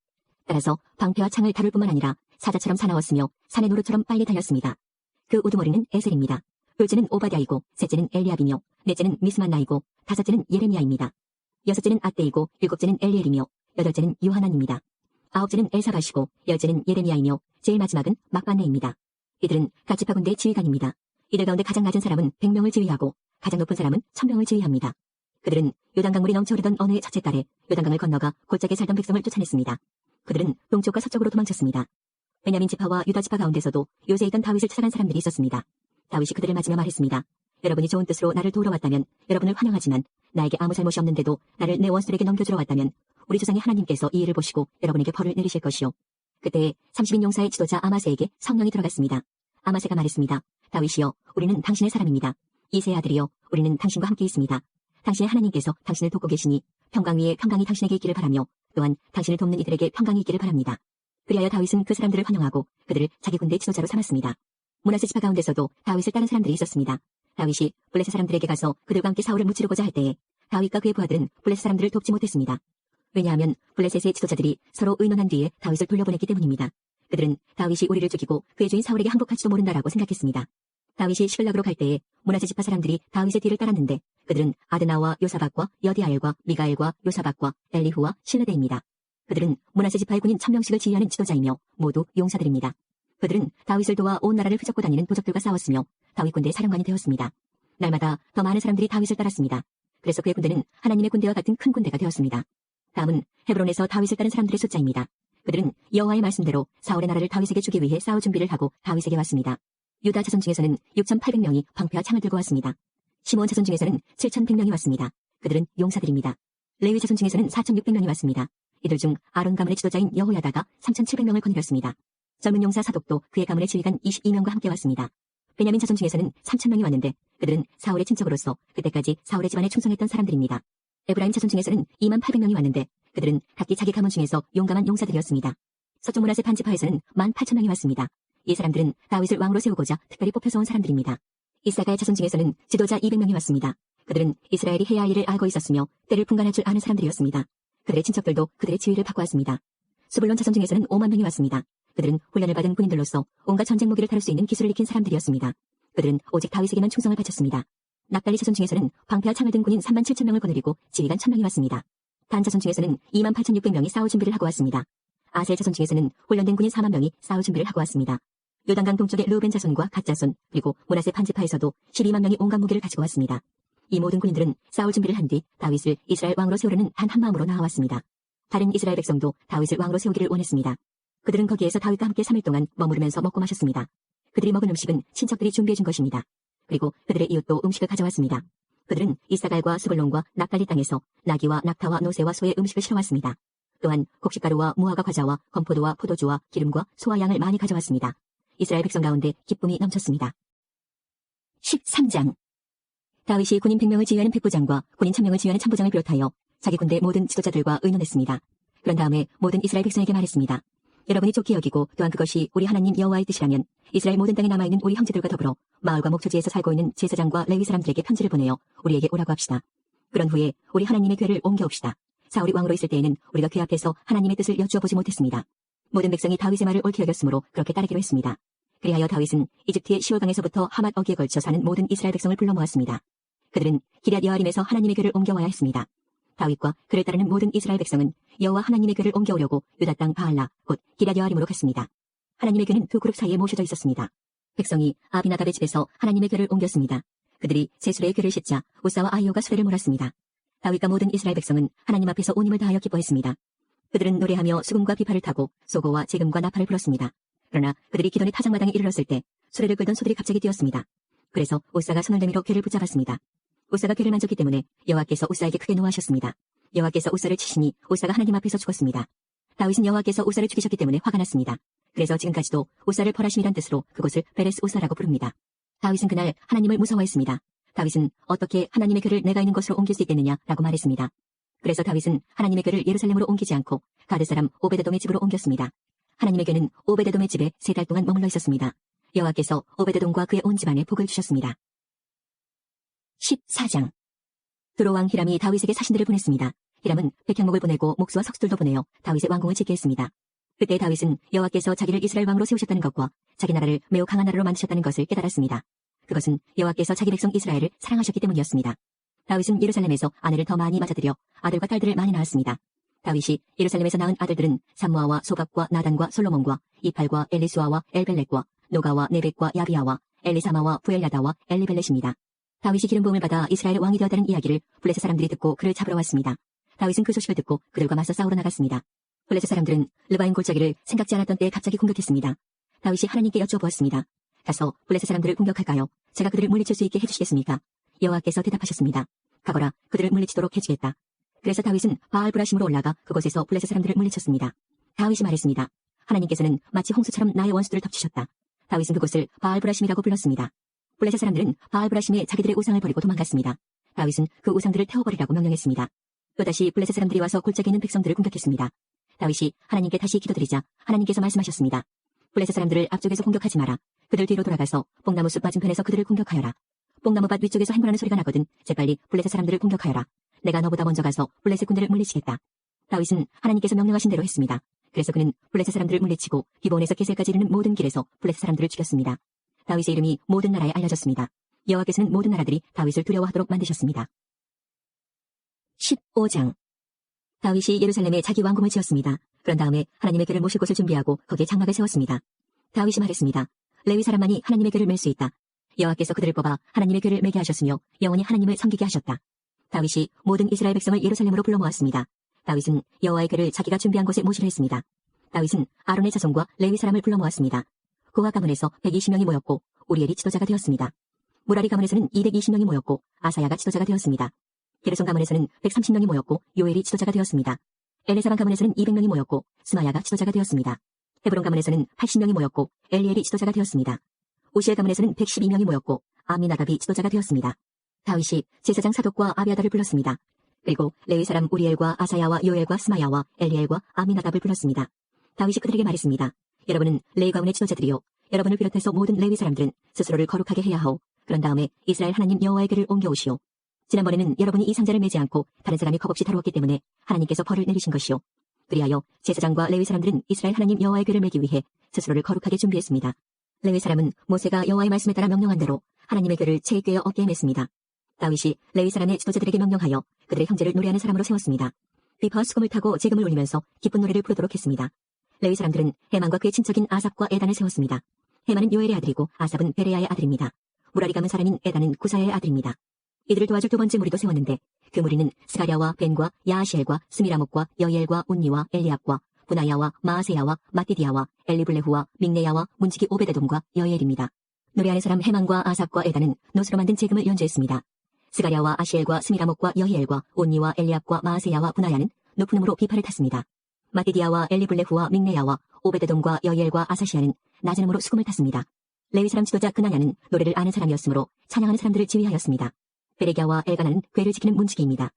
따라서 방패와 창을 다룰 뿐만 아니라 사자처럼 사나웠으며 산의 노루처럼 빨리 달렸습니다. 그 우두머리는 에셀입니다. 둘째는 오바댜이고 셋째는 엘리압이며 넷째는 미스만나이고 다섯째는 예레미야입니다. 여섯째는 아떼이고 일곱째는 엘리엘이며 여덟째는 요하난입니다. 아홉째는 엘사바시고 열째는 예레미야이며 제일 마지막은 막반네입니다. 이들은 갓 지파 군대 지휘관입니다. 이들 가운데 가장 낮은 사람은 100명을 지휘하고 가장 높은 사람은 1000명을 지휘합니다. 그들은 요단강물이 넘쳐 흐르던 어느 해 첫째 달에 요단강을 건너가 골짜기에 살던 백성을 쫓아냈습니다. 그들은 동쪽과 서쪽으로 도망쳤습니다. 베냐민 지파와 유다 지파 가운데서도 요새에 있던 다윗을 찾아간 사람들이 있었습니다. 다윗이 그들을 맞으며 말했습니다. 여러분이 좋은 뜻으로 나를 도우러 왔다면 여러분을 환영하지만 나에게 아무 잘못이 없는데도 나를 내 원수들에게 넘겨주러 왔다면 우리 조상의 하나님께서 이 일을 보시고 여러분에게 벌을 내리실 것이요. 그때 30인 용사의 지도자 아마세에게 성령이 들어갔습니다. 아마세가 말했습니다. 다윗이여, 우리는 당신의 사람입니다. 이새의 아들이여, 우리는 당신과 함께 있습니다. 당신의 하나님께서 당신을 돕고 계시니 평강 위에 평강이 당신에게 있기를 바라며 또한 당신을 돕는 이들에게 평강이 있기를 바랍니다. 그리하여 다윗은 그 사람들을 환영하고 그들을 자기 군대 지도자로 삼았습니다. 므낫세 지파 가운데서도 다윗을 따른 사람들이 있었습니다. 다윗이 블레셋 사람들에게 가서 그들과 함께 사울을 무찌르고자 할 때에 다윗과 그의 부하들은 블레셋 사람들을 돕지 못했습니다. 왜냐하면 블레셋의 지도자들이 서로 의논한 뒤에 다윗을 돌려보냈기 때문입니다. 그들은 다윗이 우리를 죽이고 그의 주인 사울에게 항복할지도 모른다라고 생각했습니다. 다윗이 시글락으로 갈 때에 므낫세 지파 사람들이 다윗의 뒤를 따랐는데 그들은 아드나와 요사박과 여디아엘과 미가엘과 요사박과 엘리후와 실르데입니다. 그들은 므낫세 지파의 군인 1000명씩을 지휘하는 지도자이며 모두 용사들입니다. 그들은 다윗을 도와 온 나라를 휘젓고 다니는 도적들과 싸웠으며 다윗 군대의 사령관이 되었습니다. 날마다 더 많은 사람들이 다윗을 따랐습니다. 그래서 그의 군대는 하나님의 군대와 같은 큰 군대가 되었습니다. 다음은 헤브론에서 다윗을 따른 사람들의 숫자입니다. 그들은 여호와의 말씀대로 사울의 나라를 다윗에게 주기 위해 싸울 준비를 하고 다윗에게 왔습니다. 유다 자손 중에서는 6,800명이 방패와 창을 들고 왔습니다. 시므온 자손 중에서는 7,100명이 왔습니다. 그들은 용사들입니다. 레위 자손 중에서는 4,600명이 왔습니다. 이들 중 아론 가문의 지도자인 여호야다가 3,700명을 거느렸습니다. 젊은 용사 사독도 그의 가문의 지휘관 22명과 함께 왔습니다. 베냐민 자손 중에서는 3,000명이 왔는데 그들은 사울의 친척으로서 그때까지 사울의 집안에 충성했던 사람들입니다. 에브라임 자손 중에서는 28,000명이 왔는데 그들은 각기 자기 가문 중에서 용감한 용사들이었습니다. 서쪽 므낫세 반지파에서는 18,000명이 왔습니다. 이 사람들은 다윗을 왕으로 세우고자 특별히 뽑혀서 온 사람들입니다. 이사가의 자손 중에서는 지도자 200명이 왔습니다. 그들은 이스라엘이 해야 할 일을 알고 있었으며 때를 분간할 줄 아는 사람들이었습니다. 그들의 친척들도 그들의 지휘를 받고 왔습니다. 스불론 자손 중에서는 5만 명이 왔습니다. 그들은 훈련을 받은 군인들로서 온갖 전쟁 무기를 다룰 수 있는 기술을 익힌 사람들이었습니다. 그들은 오직 다윗에게만 충성을 바쳤습니다. 납달리 자손 중에서는 방패와 창을 든 군인 37,000명을 거느리고 지휘관 1,000명이 왔습니다. 단 자손 중에서는 28,600명이 싸울 준비를 하고 왔습니다. 아셀 자손 중에서는 훈련된 군인 4만 명이 싸울 준비를 하고 왔습니다. 요단강 동쪽의 르우벤 자손과 갓 자손 그리고 므낫세 반지파에서도 12만 명이 온갖 무기를 가지고 왔습니다. 이 모든 군인들은 싸울 준비를 한 뒤 다윗을 이스라엘 왕으로 세우려는 단 한 마음으로 나와왔습니다. 다른 이스라엘 백성도 다윗을 왕으로 세우기를 원했습니다. 그들은 거기에서 다윗과 함께 3일 동안 머무르면서 먹고 마셨습니다. 그들이 먹은 음식은 친척들이 준비해 준 것입니다. 그리고 그들의 이웃도 음식을 가져왔습니다. 그들은 이사갈과 스불론과 납달리 땅에서 나귀와 낙타와 노새와 소의 음식을 실어왔습니다. 또한 곡식가루와 무화과 과자와 건포도와 포도주와 기름과 소와 양을 많이 가져왔습니다. 이스라엘 백성 가운데 기쁨이 넘쳤습니다. 13장 다윗이 군인 100명을 지휘하는 백부장과 군인 1000명을 지휘하는 참부장을 비롯하여 자기 군대 모든 지도자들과 의논했습니다. 그런 다음에 모든 이스라엘 백성에게 말했습니다. 여러분이 좋게 여기고 또한 그것이 우리 하나님 여호와의 뜻이라면 이스라엘 모든 땅에 남아있는 우리 형제들과 더불어 마을과 목초지에서 살고 있는 제사장과 레위 사람들에게 편지를 보내어 우리에게 오라고 합시다. 그런 후에 우리 하나님의 궤를 옮겨옵시다. 사울이 왕으로 있을 때에는 우리가 궤 앞에서 하나님의 뜻을 여쭈어보지 못했습니다. 모든 백성이 다윗의 말을 옳게 여겼으므로 그렇게 따르기로 했습니다. 그리하여 다윗은 이집트의 시올강에서부터 하맛 어기에 걸쳐 사는 모든 이스라엘 백성을 불러 모았습니다. 그들은 기럇 여아림에서 하나님의 궤를 옮겨와야 했습니다. 다윗과 그를 따르는 모든 이스라엘 백성은 여호와 하나님의 궤를 옮겨오려고 유다 땅 바알라 곧 기럇 여아림으로 갔습니다. 하나님의 궤는 두 그룹 사이에 모셔져 있었습니다. 백성이 아비나답의 집에서 하나님의 궤를 옮겼습니다. 그들이 세술의 궤를 싣자 우사와 아이오가 수레를 몰았습니다. 다윗과 모든 이스라엘 백성은 하나님 앞에서 온 힘을 다하여 기뻐했습니다. 그들은 노래하며 수금과 비파를 타고 소고와 제금과 나팔을 불었습니다. 그러나 그들이 기돈의 타작마당에 이르렀을 때 수레를 끌던 소들이 갑자기 뛰었습니다. 그래서 우사가 손을 내밀어 궤를 붙잡았습니다. 우사가 궤를 만졌기 때문에 여호와께서 우사에게 크게 노하셨습니다. 여호와께서 우사를 치시니 우사가 하나님 앞에서 죽었습니다. 다윗은 여호와께서 우사를 죽이셨기 때문에 화가 났습니다. 그래서 지금까지도 우사를 벌하심이란 뜻으로 그곳을 베레스 우사라고 부릅니다. 다윗은 그날 하나님을 무서워했습니다. 다윗은 어떻게 하나님의 궤를 내가 있는 곳으로 옮길 수 있겠느냐라고 말했습니다. 그래서 다윗은 하나님의 궤를 예루살렘으로 옮기지 않고 가드 사람 오베데돔의 집으로 옮겼습니다. 하나님의 궤는 오베데돔의 집에 3달 동안 머물러 있었습니다. 여호와께서 오베데돔과 그의 온 집안에 복을 주셨습니다. 14장 두로왕 히람이 다윗에게 사신들을 보냈습니다. 히람은 백향목을 보내고 목수와 석수들도 보내어 다윗의 왕궁을 짓게 했습니다. 그때 다윗은 여호와께서 자기를 이스라엘 왕으로 세우셨다는 것과 자기 나라를 매우 강한 나라로 만드셨다는 것을 깨달았습니다. 그것은 여호와께서 자기 백성 이스라엘을 사랑하셨기 때문이었습니다. 다윗은 예루살렘에서 아내를 더 많이 맞아들여 아들과 딸들을 많이 낳았습니다. 다윗이 예루살렘에서 낳은 아들들은 삼무아와 소갑과 나단과 솔로몬과 이팔과 엘리수아와 엘벨렉과 노가와 네벡과 야비아와 엘리사마와 부엘야다와 엘리벨렛입니다. 다윗이 기름 부음을 받아 이스라엘 왕이 되었다는 이야기를 블레셋 사람들이 듣고 그를 잡으러 왔습니다. 다윗은 그 소식을 듣고 그들과 맞서 싸우러 나갔습니다. 블레셋 사람들은 르바임 골짜기를 생각지 않았던 때에 갑자기 공격했습니다. 다윗이 하나님께 여쭈어보았습니다. 가서 블레셋 사람들을 공격할까요? 제가 그들을 물리칠 수 있게 해주시겠습니까? 여호와께서 대답하셨습니다. 가거라, 그들을 물리치도록 해주겠다. 그래서 다윗은 바알브라심으로 올라가 그곳에서 블레셋 사람들을 물리쳤습니다. 다윗이 말했습니다. 하나님께서는 마치 홍수처럼 나의 원수들을 덮치셨다. 다윗은 그곳을 바알브라심이라고 불렀습니다. 블레셋 사람들은 바알브라심에 자기들의 우상을 버리고 도망갔습니다. 다윗은 그 우상들을 태워버리라고 명령했습니다. 또다시 블레셋 사람들이 와서 골짜기에 있는 백성들을 공격했습니다. 다윗이 하나님께 다시 기도드리자 하나님께서 말씀하셨습니다. 블레셋 사람들을 앞쪽에서 공격하지 마라. 그들 뒤로 돌아가서 뽕나무 숲 맞은편에서 그들을 공격하여라. 뽕나무밭 위쪽에서 행군하는 소리가 나거든 재빨리 블레셋 사람들을 공격하여라. 내가 너보다 먼저 가서 블레셋 군대를 물리치겠다. 다윗은 하나님께서 명령하신 대로 했습니다. 그래서 그는 블레셋 사람들을 물리치고 기브온에서 게셀까지 이르는 모든 길에서 블레셋 사람들을 죽였습니다. 다윗의 이름이 모든 나라에 알려졌습니다. 여호와께서는 모든 나라들이 다윗을 두려워하도록 만드셨습니다. 15장. 다윗이 예루살렘에 자기 왕궁을 지었습니다. 그런 다음에 하나님의 궤를 모실 곳을 준비하고 거기에 장막을 세웠습니다. 다윗이 말했습니다. 레위 사람만이 하나님의 궤를 맬 수 있다. 여호와께서 그들을 뽑아 하나님의 궤를 매게 하셨으며 영원히 하나님을 섬기게 하셨다. 다윗이 모든 이스라엘 백성을 예루살렘으로 불러 모았습니다. 다윗은 여호와의 궤를 자기가 준비한 곳에 모시려 했습니다. 다윗은 아론의 자손과 레위 사람을 불러 모았습니다. 고하 가문에서 120명이 모였고 우리엘이 지도자가 되었습니다. 무라리 가문에서는 220명이 모였고 아사야가 지도자가 되었습니다. 게르손 가문에서는 130명이 모였고 요엘이 지도자가 되었습니다. 엘레사반 가문에서는 200명이 모였고 스마야가 지도자가 되었습니다. 헤브론 가문에서는 80명이 모였고 엘리엘이 지도자가 되었습니다. 오시엘 가문에서는 112명이 모였고 아미나답이 지도자가 되었습니다. 다윗이 제사장 사독과 아비아다를 불렀습니다. 그리고 레위 사람 우리엘과 아사야와 요엘과 스마야와 엘리엘과 아미나답을 불렀습니다. 다윗이 그들에게 말했습니다. 여러분은 레위 가문의 지도자들이요. 여러분을 비롯해서 모든 레위 사람들은 스스로를 거룩하게 해야 하오. 그런 다음에 이스라엘 하나님 여호와의 궤를 옮겨오시오. 지난번에는 여러분이 이 상자를 매지 않고 다른 사람이 겁없이 다루었기 때문에 하나님께서 벌을 내리신 것이요. 그리하여 제사장과 레위 사람들은 이스라엘 하나님 여호와의 궤를 매기 위해 스스로를 거룩하게 준비했습니다. 레위 사람은 모세가 여호와의 말씀에 따라 명령한 대로 하나님의 궤를 채에 꿰어 어깨에 맸습니다. 다윗이 레위 사람의 지도자들에게 명령하여 그들의 형제를 노래하는 사람으로 세웠습니다. 비파와 수금을 타고 재금을 울리면서 기쁜 노래를 부르도록 했습니다. 레위 사람들은 해만과 그의 친척인 아삽과 에단을 세웠습니다. 해만은 요엘의 아들이고 아삽은 베레야의 아들입니다. 무라리 가문 사람인 에단은 구사야의 아들입니다. 이들을 도와줄 두 번째 무리도 세웠는데 그 무리는 스가랴와 벤과 야하시엘과 스미라목과 여이엘과 운니와 엘리압과 부나야와 마아세야와 마띠디아와 엘리블레후와 믹네야와 문지기 오베데돔과 여이엘입니다. 노래하는 사람 해만과 아삽과 에단은 노스로 만든 재금을 연주했습니다. 스가랴와 아시엘과 스미라목과 여히엘과 온니와 엘리압과 마아세야와 부나야는 높은 음으로 비파를 탔습니다. 마띠디아와 엘리블레후와 믹네야와 오베데돔과 여히엘과 아사시아는 낮은 음으로 수금을 탔습니다. 레위 사람 지도자 그나냐는 노래를 아는 사람이었으므로 찬양하는 사람들을 지휘하였습니다. 베레갸와 엘가나는 궤를 지키는 문지기입니다.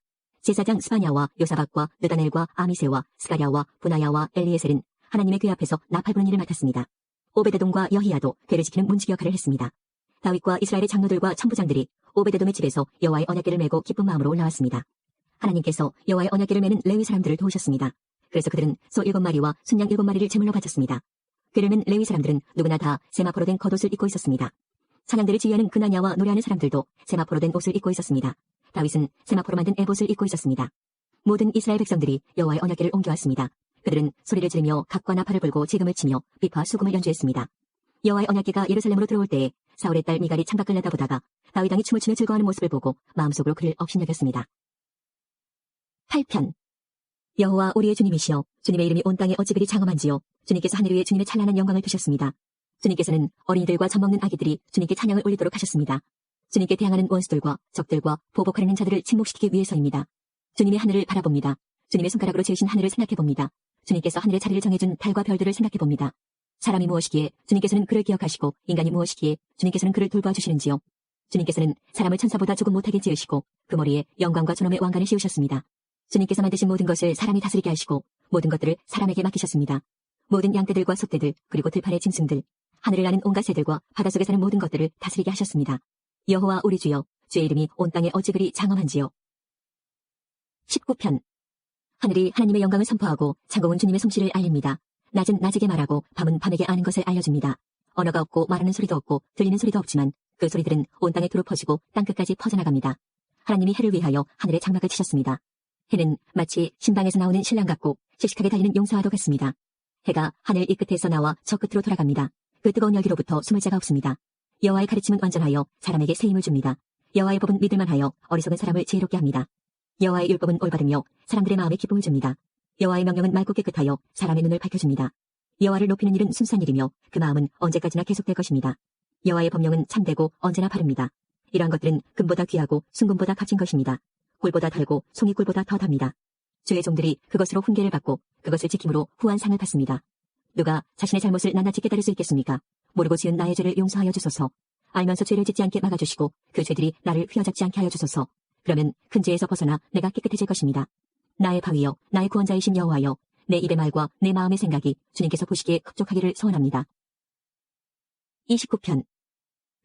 제사장 스바냐와 요사박과 느다넬과 아미세와 스가랴와 부나야와 엘리에셀은 하나님의 궤 앞에서 나팔 부는 일을 맡았습니다. 오베데돔과 여히야도 궤를 지키는 문지기 역할을 했습니다. 다윗과 이스라엘의 장로들과 천부장들이 오베데돔의 집에서 여호와의 언약궤를 메고 기쁜 마음으로 올라왔습니다. 하나님께서 여호와의 언약궤를 메는 레위 사람들을 도우셨습니다. 그래서 그들은 소 7마리와 순양 7마리를 제물로 바쳤습니다. 궤를 맨 레위 사람들은 누구나 다 세마포로 된 겉옷을 입고 있었습니다. 찬양들을 지휘하는 그나냐와 노래하는 사람들도 세마포로 된 옷을 입고 있었습니다. 다윗은 세마포로 만든 에봇을 입고 있었습니다. 모든 이스라엘 백성들이 여호와의 언약궤를 옮겨왔습니다. 그들은 소리를 지르며 각과 나팔을 불고 지금을 치며 비파 수금을 연주했습니다. 여호와의 언약궤가 예루살렘으로 들어올 때에 사울의 딸 미갈이 창밖을 내다보다가 다윗 왕이 춤을 추며 즐거워하는 모습을 보고 마음속으로 그를 업신여겼습니다. 8편. 여호와 우리의 주님이시여, 주님의 이름이 온 땅에 어찌 그리 장엄한지요. 주님께서 하늘 위에 주님의 찬란한 영광을 두셨습니다. 주님께서는 어린이들과 젖먹는 아기들이 주님께 찬양을 올리도록 하셨습니다. 주님께 대항하는 원수들과 적들과 보복하려는 자들을 침묵시키기 위해서입니다. 주님이 하늘을 바라봅니다. 주님의 손가락으로 지으신 하늘을 생각해봅니다. 주님께서 하늘의 자리를 정해준 달과 별들을 생각해봅니다. 사람이 무엇이기에 주님께서는 그를 기억하시고 인간이 무엇이기에 주님께서는 그를 돌봐주시는지요. 주님께서는 사람을 천사보다 조금 못하게 지으시고 그 머리에 영광과 존엄의 왕관을 씌우셨습니다. 주님께서 만드신 모든 것을 사람이 다스리게 하시고 모든 것들을 사람에게 맡기셨습니다. 모든 양떼들과 소떼들 그리고 들판의 짐승들 하늘을 나는 온갖 새들과 바닷속에 사는 모든 것들을 다스리게 하셨습니다. 여호와 우리 주여, 주의 이름이 온 땅에 어찌 그리 장엄한지요. 19편. 하늘이 하나님의 영광을 선포하고 창공은 주님의 솜씨를 알립니다. 낮은 낮에게 말하고 밤은 밤에게 아는 것을 알려줍니다. 언어가 없고 말하는 소리도 없고 들리는 소리도 없지만 그 소리들은 온 땅에 두루 퍼지고 땅끝까지 퍼져나갑니다. 하나님이 해를 위하여 하늘에 장막을 치셨습니다. 해는 마치 신방에서 나오는 신랑 같고 씩씩하게 달리는 용사와도 같습니다. 해가 하늘 이 끝에서 나와 저 끝으로 돌아갑니다. 그 뜨거운 열기로부터 숨을 자가 없습니다. 여호와의 가르침은 완전하여 사람에게 새 힘을 줍니다. 여호와의 법은 믿을만하여 어리석은 사람을 지혜롭게 합니다. 여호와의 율법은 올바르며 사람들의 마음에 기쁨을 줍니다. 여호와의 명령은 맑고 깨끗하여 사람의 눈을 밝혀줍니다. 여호와를 높이는 일은 순수한 일이며 그 마음은 언제까지나 계속될 것입니다. 여호와의 법령은 참되고 언제나 바릅니다. 이러한 것들은 금보다 귀하고 순금보다 값진 것입니다. 꿀보다 달고 송이 꿀보다 더 답니다. 주의 종들이 그것으로 훈계를 받고 그것을 지킴으로 후한 상을 받습니다. 누가 자신의 잘못을 낱낱이 깨달을 수 있겠습니까? 모르고 지은 나의 죄를 용서하여 주소서. 알면서 죄를 짓지 않게 막아주시고 그 죄들이 나를 휘어잡지 않게 하여 주소서. 그러면 큰 죄에서 벗어나 내가 깨끗해질 것입니다. 나의 바위여, 나의 구원자이신 여호와여, 내 입의 말과 내 마음의 생각이 주님께서 보시기에 흡족하기를 소원합니다. 29편.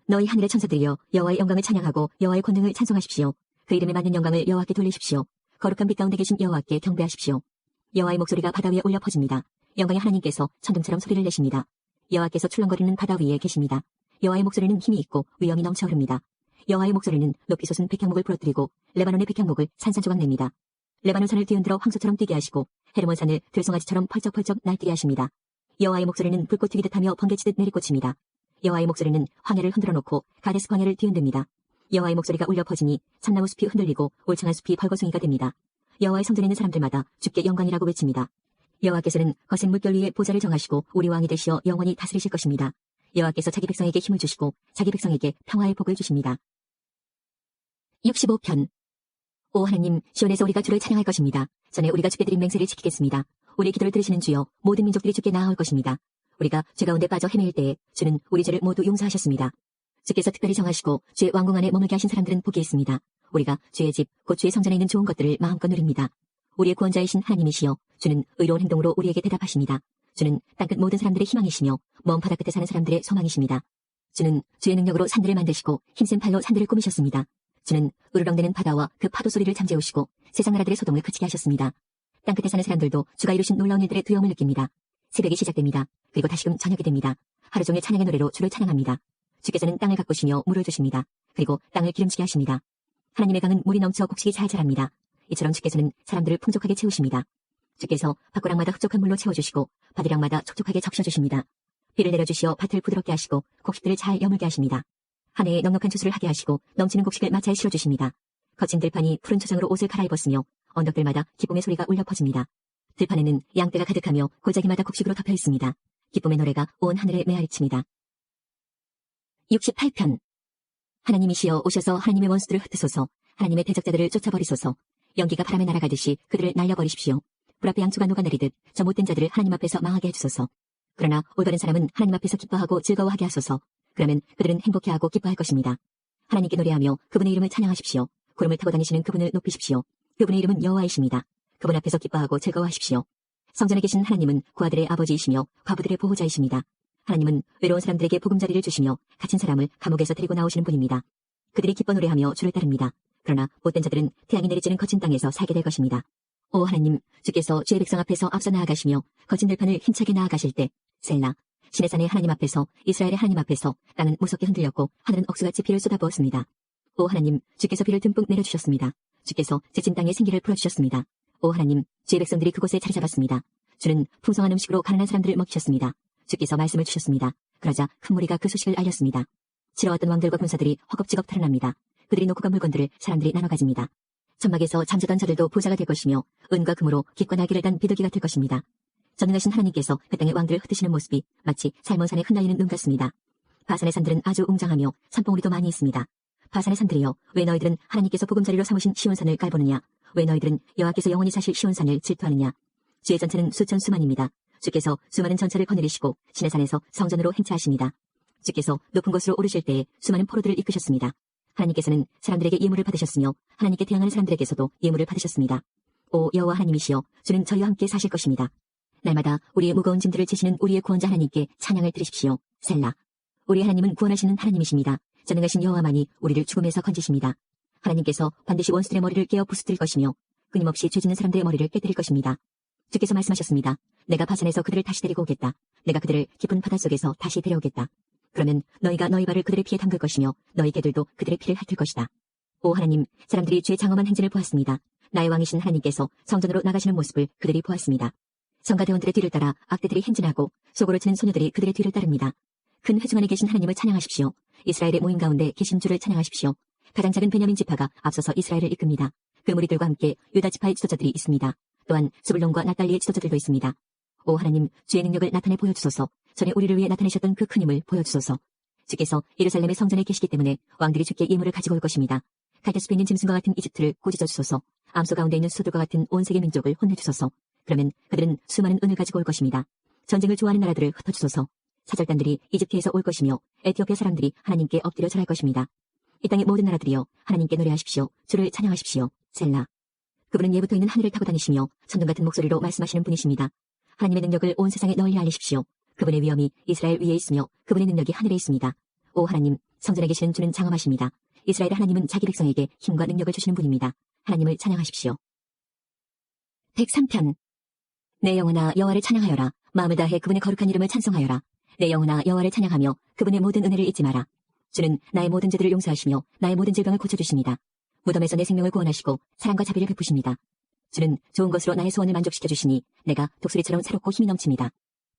너희 하늘의 천사들이여, 여호와의 영광을 찬양하고 여호와의 권능을 찬송하십시오. 그 이름에 맞는 영광을 여호와께 돌리십시오. 거룩한 빛 가운데 계신 여호와께 경배하십시오. 여호와의 목소리가 바다 위에 올려 퍼집니다. 영광의 하나님께서 천둥처럼 소리를 내십니다. 여호와께서 출렁거리는 바다 위에 계십니다. 여호와의 목소리는 힘이 있고 위엄이 넘쳐 흐릅니다. 여호와의 목소리는 높이 솟은 백향목을 부러뜨리고 레바논의 백향목을 산산조각 냅니다. 레바논 산을 뒤흔들어 황소처럼 뛰게 하시고 헤르몬 산을 들송아지처럼 펄쩍펄쩍 날뛰게 하십니다. 여호와의 목소리는 불꽃 튀기듯하며 번개치듯 내리꽂힙니다. 여호와의 목소리는 황해를 흔들어 놓고 가데스 광야를 뒤흔듭니다. 여호와의 목소리가 울려 퍼지니 참나무 숲이 흔들리고 올창한 숲이 벌거숭이가 됩니다. 여호와의 성전에 있는 사람들마다 주께 영광이라고 외칩니다. 여호와께서는 거센 물결 위에 보좌를 정하시고 우리 왕이 되시어 영원히 다스리실 것입니다. 여호와께서 자기 백성에게 힘을 주시고 자기 백성에게 평화의 복을 주십니다. 65편. 오 하나님, 시온에서 우리가 주를 찬양할 것입니다. 전에 우리가 주께 드린 맹세를 지키겠습니다. 우리의 기도를 들으시는 주여, 모든 민족들이 주께 나아올 것입니다. 우리가 죄 가운데 빠져 헤매일 때에 주는 우리 죄를 모두 용서하셨습니다. 주께서 특별히 정하시고 주의 왕궁 안에 머물게 하신 사람들은 복이 있습니다. 우리가 주의 집, 곧 주의 성전에 있는 좋은 것들을 마음껏 누립니다. 우리의 구원자이신 하나님이시여, 주는 의로운 행동으로 우리에게 대답하십니다. 주는 땅끝 모든 사람들의 희망이시며 먼 바다 끝에 사는 사람들의 소망이십니다. 주는 주의 능력으로 산들을 만드시고 힘센 팔로 산들을 꾸미셨습니다. 주는 으르렁대는 바다와 그 파도 소리를 잠재우시고 세상 나라들의 소동을 그치게 하셨습니다. 땅끝에 사는 사람들도 주가 이루신 놀라운 일들의 두려움을 느낍니다. 새벽이 시작됩니다. 그리고 다시금 저녁이 됩니다. 하루 종일 찬양의 노래로 주를 찬양합니다. 주께서는 땅을 가꾸시며 물을 주십니다. 그리고 땅을 기름지게 하십니다. 하나님의 강은 물이 넘쳐 곡식이 잘 자랍니다. 이처럼 주께서는 사람들을 풍족하게 채우십니다. 주께서 밭고랑마다 흡족한 물로 채워주시고 바디랑마다 촉촉하게 적셔주십니다. 비를 내려주시어 밭을 부드럽게 하시고 곡식들을 잘 여물게 하십니다. 한 해에 넉넉한 추수를 하게 하시고 넘치는 곡식을 마차에 실어주십니다. 거친 들판이 푸른 초장으로 옷을 갈아입었으며 언덕들마다 기쁨의 소리가 울려 퍼집니다. 들판에는 양떼가 가득하며 골짜기마다 곡식으로 덮여 있습니다. 기쁨의 노래가 온 하늘에 메아리칩니다. 68편. 하나님이시여, 오셔서 하나님의 원수들을 흩으소서. 하나님의 대적자들을 쫓아버리소서. 연기가 바람에 날아가듯이 그들을 날려버리십시오. 불 앞에 양초가 녹아내리듯 저 못된 자들을 하나님 앞에서 망하게 해주소서. 그러나 올바른 사람은 하나님 앞에서 기뻐하고 즐거워하게 하소서. 그러면 그들은 행복해하고 기뻐할 것입니다. 하나님께 노래하며 그분의 이름을 찬양하십시오. 구름을 타고 다니시는 그분을 높이십시오. 그분의 이름은 여호와이십니다. 그분 앞에서 기뻐하고 즐거워하십시오. 성전에 계신 하나님은 구아들의 아버지이시며 과부들의 보호자이십니다. 하나님은 외로운 사람들에게 보금자리를 주시며 갇힌 사람을 감옥에서 데리고 나오시는 분입니다. 그들이 기뻐 노래하며 주를 따릅니다. 그러나 못된 자들은 태양이 내리쬐는 거친 땅에서 살게 될 것입니다. 오 하나님, 주께서 주의 백성 앞에서 앞서 나아가시며 거친 들판을 힘차게 나아가실 때 셀라, 신의 산의 하나님 앞에서, 이스라엘의 하나님 앞에서 땅은 무섭게 흔들렸고 하늘은 억수같이 비를 쏟아부었습니다. 오 하나님, 주께서 비를 듬뿍 내려주셨습니다. 주께서 지친 땅에 생기를 풀어주셨습니다. 오 하나님, 주의 백성들이 그곳에 자리 잡았습니다. 주는 풍성한 음식으로 가난한 사람들을 먹이셨습니다. 주께서 말씀을 주셨습니다. 그러자 큰 무리가 그 소식을 알렸습니다. 지러왔던 왕들과 군사들이 허겁지겁 탈환합니다. 그들이 놓고 간 물건들을 사람들이 나눠 가집니다. 천막에서 잠자던 자들도 부자가 될 것이며 은과 금으로 깃과 날개를 단 비둘기가 될 것입니다. 전능하신 하나님께서 그 땅의 왕들을 흩으시는 모습이 마치 살몬 산에 흩날리는 눈 같습니다. 바산의 산들은 아주 웅장하며 산봉우리도 많이 있습니다. 바산의 산들이여, 왜 너희들은 하나님께서 보금자리로 삼으신 시온산을 깔보느냐? 왜 너희들은 여호와께서 영원히 사실 시온산을 질투하느냐? 주의 전체는 수천 수만입니다. 주께서 수많은 전차를 거느리시고 신의 산에서 성전으로 행차하십니다. 주께서 높은 곳으로 오르실 때에 수많은 포로들을 이끄셨습니다. 하나님께서는 사람들에게 예물을 받으셨으며 하나님께 대항하는 사람들에게서도 예물을 받으셨습니다. 오 여호와 하나님이시여, 주는 저희와 함께 사실 것입니다. 날마다 우리의 무거운 짐들을 지시는 우리의 구원자 하나님께 찬양을 드리십시오. 셀라. 우리 하나님은 구원하시는 하나님이십니다. 전능하신 여호와만이 우리를 죽음에서 건지십니다. 하나님께서 반드시 원수들의 머리를 깨어 부수뜨릴 것이며 끊임없이 죄짓는 사람들의 머리를 깨뜨릴 것입니다. 주께서 말씀하셨습니다. 내가 바산에서 그들을 다시 데리고 오겠다. 내가 그들을 깊은 바닷속에서 다시 데려오겠다. 그러면 너희가 너희 발을 그들의 피에 담글 것이며 너희 개들도 그들의 피를 핥을 것이다. 오 하나님, 사람들이 죄 장엄한 행진을 보았습니다. 나의 왕이신 하나님께서 성전으로 나가시는 모습을 그들이 보았습니다. 성가대원들의 뒤를 따라 악대들이 행진하고 속으로 치는 소녀들이 그들의 뒤를 따릅니다. 큰 회중 안에 계신 하나님을 찬양하십시오. 이스라엘의 모임 가운데 계신 주를 찬양하십시오. 가장 작은 베냐민 지파가 앞서서 이스라엘을 이끕니다. 그 무리들과 함께 유다 지파의 지도자들이 있습니다. 또한 스불론과 납달리의 지도자들도 있습니다. 오 하나님, 주의 능력을 나타내 보여주소서. 전에 우리를 위해 나타내셨던 그 큰 힘을 보여주소서. 주께서 예루살렘의 성전에 계시기 때문에 왕들이 주께 예물을 가지고 올 것입니다. 갈대숲에 있는 짐승과 같은 이집트를 꾸짖어 주소서. 암소 가운데 있는 소들과 같은 온 세계 민족을 혼내주소서. 그러면 그들은 수많은 은을 가지고 올 것입니다. 전쟁을 좋아하는 나라들을 흩어주소서. 사절단들이 이집트에서 올 것이며 에티오피아 사람들이 하나님께 엎드려 절할 것입니다. 이 땅의 모든 나라들이여 하나님께 노래하십시오. 주를 찬양하십시오. 셀라. 그분은 예부터 있는 하늘을 타고 다니시며 천둥 같은 목소리로 말씀하시는 분이십니다. 하나님의 능력을 온 세상에 널리 알리십시오. 그분의 위엄이 이스라엘 위에 있으며 그분의 능력이 하늘에 있습니다. 오 하나님, 성전에 계시는 주는 장엄하십니다. 이스라엘의 하나님은 자기 백성에게 힘과 능력을 주시는 분입니다. 하나님을 찬양하십시오. 103편. 내 영혼아 여호와를 찬양하여라. 마음을 다해 그분의 거룩한 이름을 찬송하여라. 내 영혼아 여호와를 찬양하며 그분의 모든 은혜를 잊지 마라. 주는 나의 모든 죄들을 용서하시며 나의 모든 질병을 고쳐주십니다. 무덤에서 내 생명을 구원하시고 사랑과 자비를 베푸십니다. 주는 좋은 것으로 나의 소원을 만족시켜 주시니 내가 독수리처럼 새롭고 힘이 넘칩니다.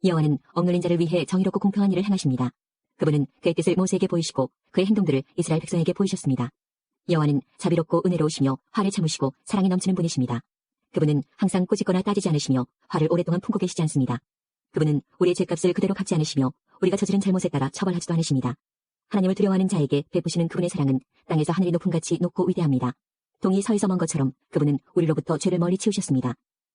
여호와는 억눌린 자를 위해 정의롭고 공평한 일을 행하십니다. 그분은 그의 뜻을 모세에게 보이시고 그의 행동들을 이스라엘 백성에게 보이셨습니다. 여호와는 자비롭고 은혜로우시며 화를 참으시고 사랑이 넘치는 분이십니다. 그분은 항상 꾸짖거나 따지지 않으시며 화를 오랫동안 품고 계시지 않습니다. 그분은 우리의 죄값을 그대로 갚지 않으시며 우리가 저지른 잘못에 따라 처벌하지도 않으십니다. 하나님을 두려워하는 자에게 베푸시는 그분의 사랑은 땅에서 하늘이 높은 같이 높고 위대합니다. 동이 서에서 먼 것처럼 그분은 우리로부터 죄를 멀리 치우셨습니다.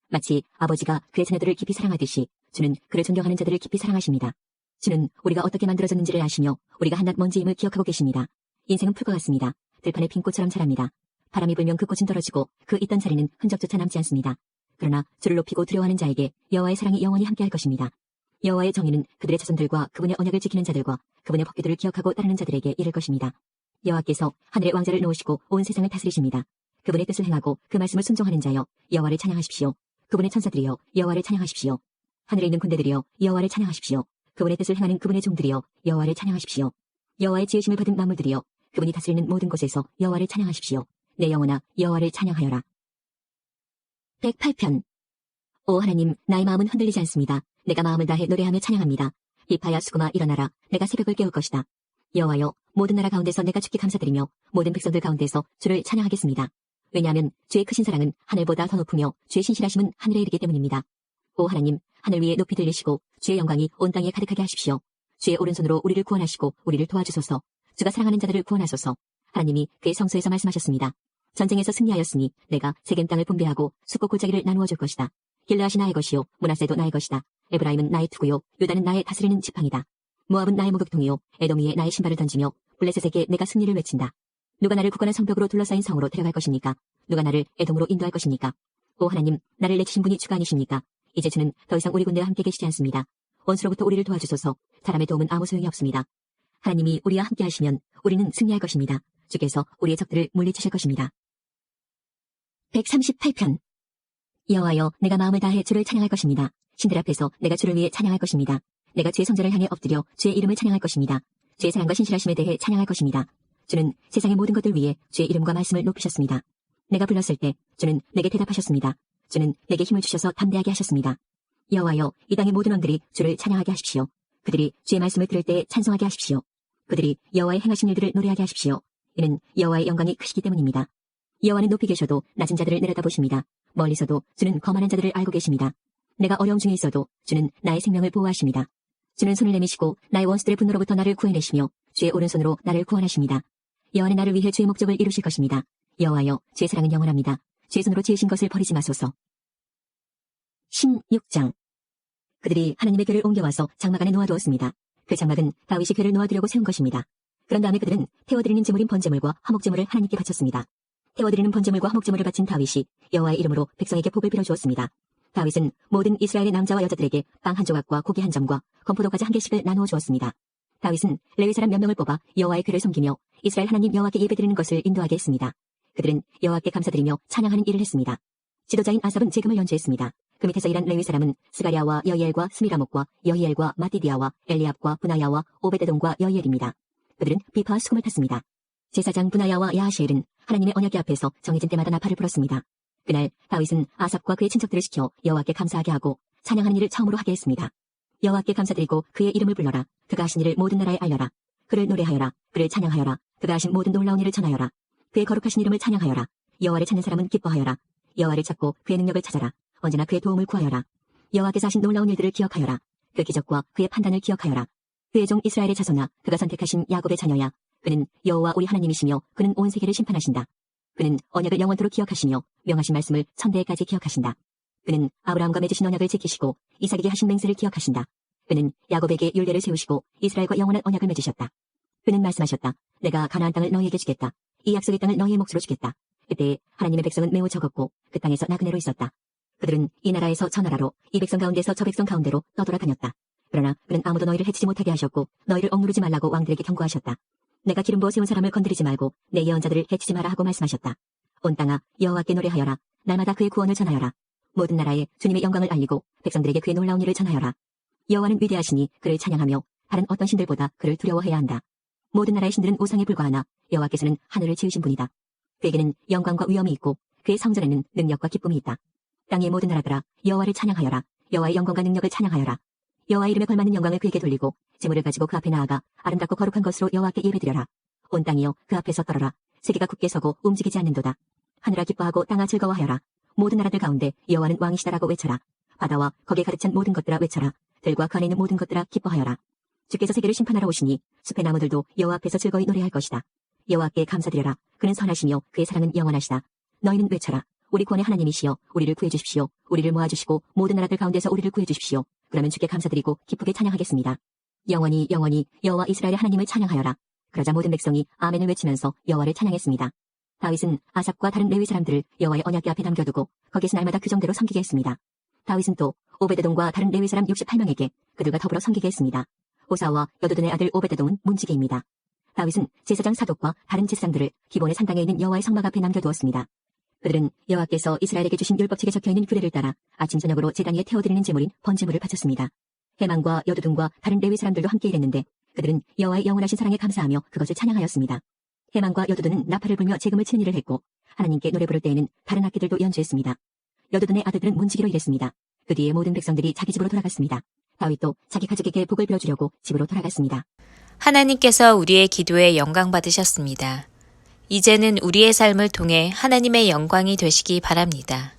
마치 아버지가 그의 자녀들을 깊이 사랑하듯이 주는 그를 존경하는 자들을 깊이 사랑하십니다. 주는 우리가 어떻게 만들어졌는지를 아시며 우리가 한낱 먼지임을 기억하고 계십니다. 인생은 풀과 같습니다. 들판의 핀 꽃처럼 자랍니다. 바람이 불면 그 꽃은 떨어지고 그 있던 자리는 흔적조차 남지 않습니다. 그러나 주를 높이고 두려워하는 자에게 여호와의 사랑이 영원히 함께할 것입니다. 여호와의 정의는 그들의 자손들과 그분의 언약을 지키는 자들과 그분의 법규들을 기억하고 따르는 자들에게 이를 것입니다. 여호와께서 하늘의 왕자를 놓으시고 온 세상을 다스리십니다. 그분의 뜻을 행하고 그 말씀을 순종하는 자여 여호와를 찬양하십시오. 그분의 천사들이여 여호와를 찬양하십시오. 하늘에 있는 군대들이여 여호와를 찬양하십시오. 그분의 뜻을 행하는 그분의 종들이여 여호와를 찬양하십시오. 여호와의 지으심을 받은 만물들이여 그분이 다스리는 모든 곳에서 여호와를 찬양하십시오. 내 영혼아 여호와를 찬양하여라. 108편. 오 하나님, 나의 마음은 흔들리지 않습니다. 내가 마음을 다해 노래하며 찬양합니다. 이파야 수금아 일어나라. 내가 새벽을 깨울 것이다. 여호와여, 모든 나라 가운데서 내가 주께 감사드리며 모든 백성들 가운데서 주를 찬양하겠습니다. 왜냐하면 주의 크신 사랑은 하늘보다 더 높으며 주의 신실하심은 하늘에 이르기 때문입니다. 오 하나님, 하늘 위에 높이 들리시고 주의 영광이 온 땅에 가득하게 하십시오. 주의 오른손으로 우리를 구원하시고 우리를 도와주소서. 주가 사랑하는 자들을 구원하소서. 하나님이 그의 성소에서 말씀하셨습니다. 전쟁에서 승리하였으니 내가 세겜 땅을 분배하고 숲과 골짜기를 나누어 줄 것이다. 길르앗이 나의 것이요 므낫세도 나의 것이다. 에브라임은 나의 투구요 유다는 나의 다스리는 지팡이다. 모압은 나의 목욕통이요 에돔 위에 나의 신발을 던지며 블레셋에게 내가 승리를 외친다. 누가 나를 굳건한 성벽으로 둘러싸인 성으로 데려갈 것입니까? 누가 나를 에돔으로 인도할 것입니까? 오 하나님, 나를 내치신 분이 주가 아니십니까? 이제 주는 더 이상 우리 군대와 함께 계시지 않습니다. 원수로부터 우리를 도와주소서. 사람의 도움은 아무 소용이 없습니다. 하나님이 우리와 함께 하시면 우리는 승리할 것입니다. 주께서 우리의 적들을 물리치실 것입니다. 138편. 여호와여, 내가 마음을 다해 주를 찬양할 것입니다. 신들 앞에서 내가 주를 위해 찬양할 것입니다. 내가 주의 성전을 향해 엎드려 주의 이름을 찬양할 것입니다. 주의 사랑과 신실하심에 대해 찬양할 것입니다. 주는 세상의 모든 것들 위해 주의 이름과 말씀을 높이셨습니다. 내가 불렀을 때 주는 내게 대답하셨습니다. 주는 내게 힘을 주셔서 담대하게 하셨습니다. 여호와여, 이 땅의 모든 왕들이 주를 찬양하게 하십시오. 그들이 주의 말씀을 들을 때 찬송하게 하십시오. 그들이 여호와의 행하신 일들을 노래하게 하십시오. 이는 여호와의 영광이 크시기 때문입니다. 여호와는 높이 계셔도 낮은 자들을 내려다보십니다. 멀리서도 주는 거만한 자들을 알고 계십니다. 내가 어려움 중에 있어도 주는 나의 생명을 보호하십니다. 주는 손을 내미시고 나의 원수들의 분노로부터 나를 구해내시며 주의 오른손으로 나를 구원하십니다. 여호와는 나를 위해 주의 목적을 이루실 것입니다. 여호와여, 주의 사랑은 영원합니다. 주의 손으로 지으신 것을 버리지 마소서. 16장. 그들이 하나님의 궤를 옮겨와서 장막 안에 놓아두었습니다. 그 장막은 다윗이 궤를 놓아두려고 세운 것입니다. 그런 다음에 그들은 태워드리는 제물인 번제물과 화목제물을 하나님께 바쳤습니다. 태워드리는 번제물과 화목제물을 바친 다윗이 여호와의 이름으로 백성에게 복을 빌어주었습니다. 다윗은 모든 이스라엘의 남자와 여자들에게 빵 한 조각과 고기 한 점과 건포도 과자 한 개씩을 나누어 주었습니다. 다윗은 레위 사람 몇 명을 뽑아 여호와의 궤를 섬기며 이스라엘 하나님 여호와께 예배드리는 것을 인도하게 했습니다. 그들은 여호와께 감사드리며 찬양하는 일을 했습니다. 지도자인 아삽은 제금을 연주했습니다. 그 밑에서 일한 레위 사람은 스가랴와 여이엘과 스미라목과 여이엘과 마띠디아와 엘리압과 부나야와 오베데돔과 여이엘입니다. 그들은 비파와 수금을 탔습니다. 제사장 부나야와 야하시엘은 하나님의 언약궤 앞에서 정해진 때마다 나팔을 불었습니다. 그날 다윗은 아삽과 그의 친척들을 시켜 여호와께 감사하게 하고 찬양하는 일을 처음으로 하게 했습니다. 여호와께 감사드리고 그의 이름을 불러라. 그가 하신 일을 모든 나라에 알려라. 그를 노래하여라. 그를 찬양하여라. 그가 하신 모든 놀라운 일을 전하여라. 그의 거룩하신 이름을 찬양하여라. 여호와를 찾는 사람은 기뻐하여라. 여호와를 찾고 그의 능력을 찾아라. 언제나 그의 도움을 구하여라. 여호와께서 하신 놀라운 일들을 기억하여라. 그 기적과 그의 판단을 기억하여라. 그의 종 이스라엘의 자손아, 그가 선택하신 야곱의 자녀야. 그는 여호와 우리 하나님이시며 그는 온 세계를 심판하신다. 그는 언약을 영원토록 기억하시며 명하신 말씀을 천대까지 기억하신다. 그는 아브라함과 맺으신 언약을 지키시고 이삭에게 하신 맹세를 기억하신다. 그는 야곱에게 율례를 세우시고 이스라엘과 영원한 언약을 맺으셨다. 그는 말씀하셨다. 내가 가나안 땅을 너희에게 주겠다. 이 약속의 땅을 너희의 몫으로 주겠다. 그때 하나님의 백성은 매우 적었고 그 땅에서 나그네로 있었다. 그들은 이 나라에서 저 나라로, 이 백성 가운데서 저 백성 가운데로 떠돌아다녔다. 그러나 그는 아무도 너희를 해치지 못하게 하셨고 너희를 억누르지 말라고 왕들에게 경고하셨다. 내가 기름 부어 세운 사람을 건드리지 말고 내 예언자들을 해치지 마라 하고 말씀하셨다. 온 땅아 여호와께 노래하여라. 날마다 그의 구원을 전하여라. 모든 나라에 주님의 영광을 알리고 백성들에게 그의 놀라운 일을 전하여라. 여호와는 위대하시니 그를 찬양하며 다른 어떤 신들보다 그를 두려워해야 한다. 모든 나라의 신들은 우상에 불과하나 여호와께서는 하늘을 지으신 분이다. 그에게는 영광과 위엄이 있고 그의 성전에는 능력과 기쁨이 있다. 땅의 모든 나라들아 여호와를 찬양하여라. 여호와의 영광과 능력을 찬양하여라. 여호와의 이름에 걸맞는 영광을 그에게 돌리고 재물을 가지고 그 앞에 나아가 아름답고 거룩한 것으로 여호와께 예배드려라. 온 땅이여 그 앞에서 떨어라. 세계가 굳게 서고 움직이지 않는도다. 하늘아 기뻐하고 땅아 즐거워하여라. 모든 나라들 가운데 여호와는 왕이시다라고 외쳐라. 바다와 거기에 가득 찬 모든 것들아 외쳐라. 들과 그 안에 있는 모든 것들아 기뻐하여라. 주께서 세계를 심판하러 오시니 숲의 나무들도 여호와 앞에서 즐거이 노래할 것이다. 여호와께 감사드려라. 그는 선하시며 그의 사랑은 영원하시다. 너희는 외쳐라. 우리 구원의 하나님이시여 우리를 구해주십시오. 우리를 모아주시고 모든 나라들 가운데서 우리를 구해주십시오. 그러면 주께 감사드리고 기쁘게 찬양하겠습니다. 영원히 영원히 여호와 이스라엘의 하나님을 찬양하여라. 그러자 모든 백성이 아멘을 외치면서 여호와를 찬양했습니다. 다윗은 아삽과 다른 레위 사람들을 여호와의 언약궤 앞에 남겨두고 거기서 날마다 규정대로 섬기게 했습니다. 다윗은 또 오베데돔과 다른 레위 사람 68명에게 그들과 더불어 섬기게 했습니다. 호사와 여도든의 아들 오베데돔은 문지기입니다. 다윗은 제사장 사독과 다른 제사장들을 기본의 산당에 있는 여호와의 성막 앞에 남겨두었습니다. 그들은 여호와께서 이스라엘에게 주신 율법책에 적혀있는 규례를 따라 아침 저녁으로 제단 위에 태워드리는 제물인 번제물을 바쳤습니다. 해만과 여두둔과 다른 레위 사람들도 함께 일했는데 그들은 여호와의 영원하신 사랑에 감사하며 그것을 찬양하였습니다. 해만과 여두둔은 나팔을 불며 제금을 치는 일을 했고 하나님께 노래 부를 때에는 다른 악기들도 연주했습니다. 여두둔의 아들들은 문지기로 일했습니다. 그 뒤에 모든 백성들이 자기 집으로 돌아갔습니다. 다윗도 자기 가족에게 복을 빌어주려고 집으로 돌아갔습니다. 하나님께서 우리의 기도에 영광 받으셨습니다. 이제는 우리의 삶을 통해 하나님의 영광이 되시기 바랍니다.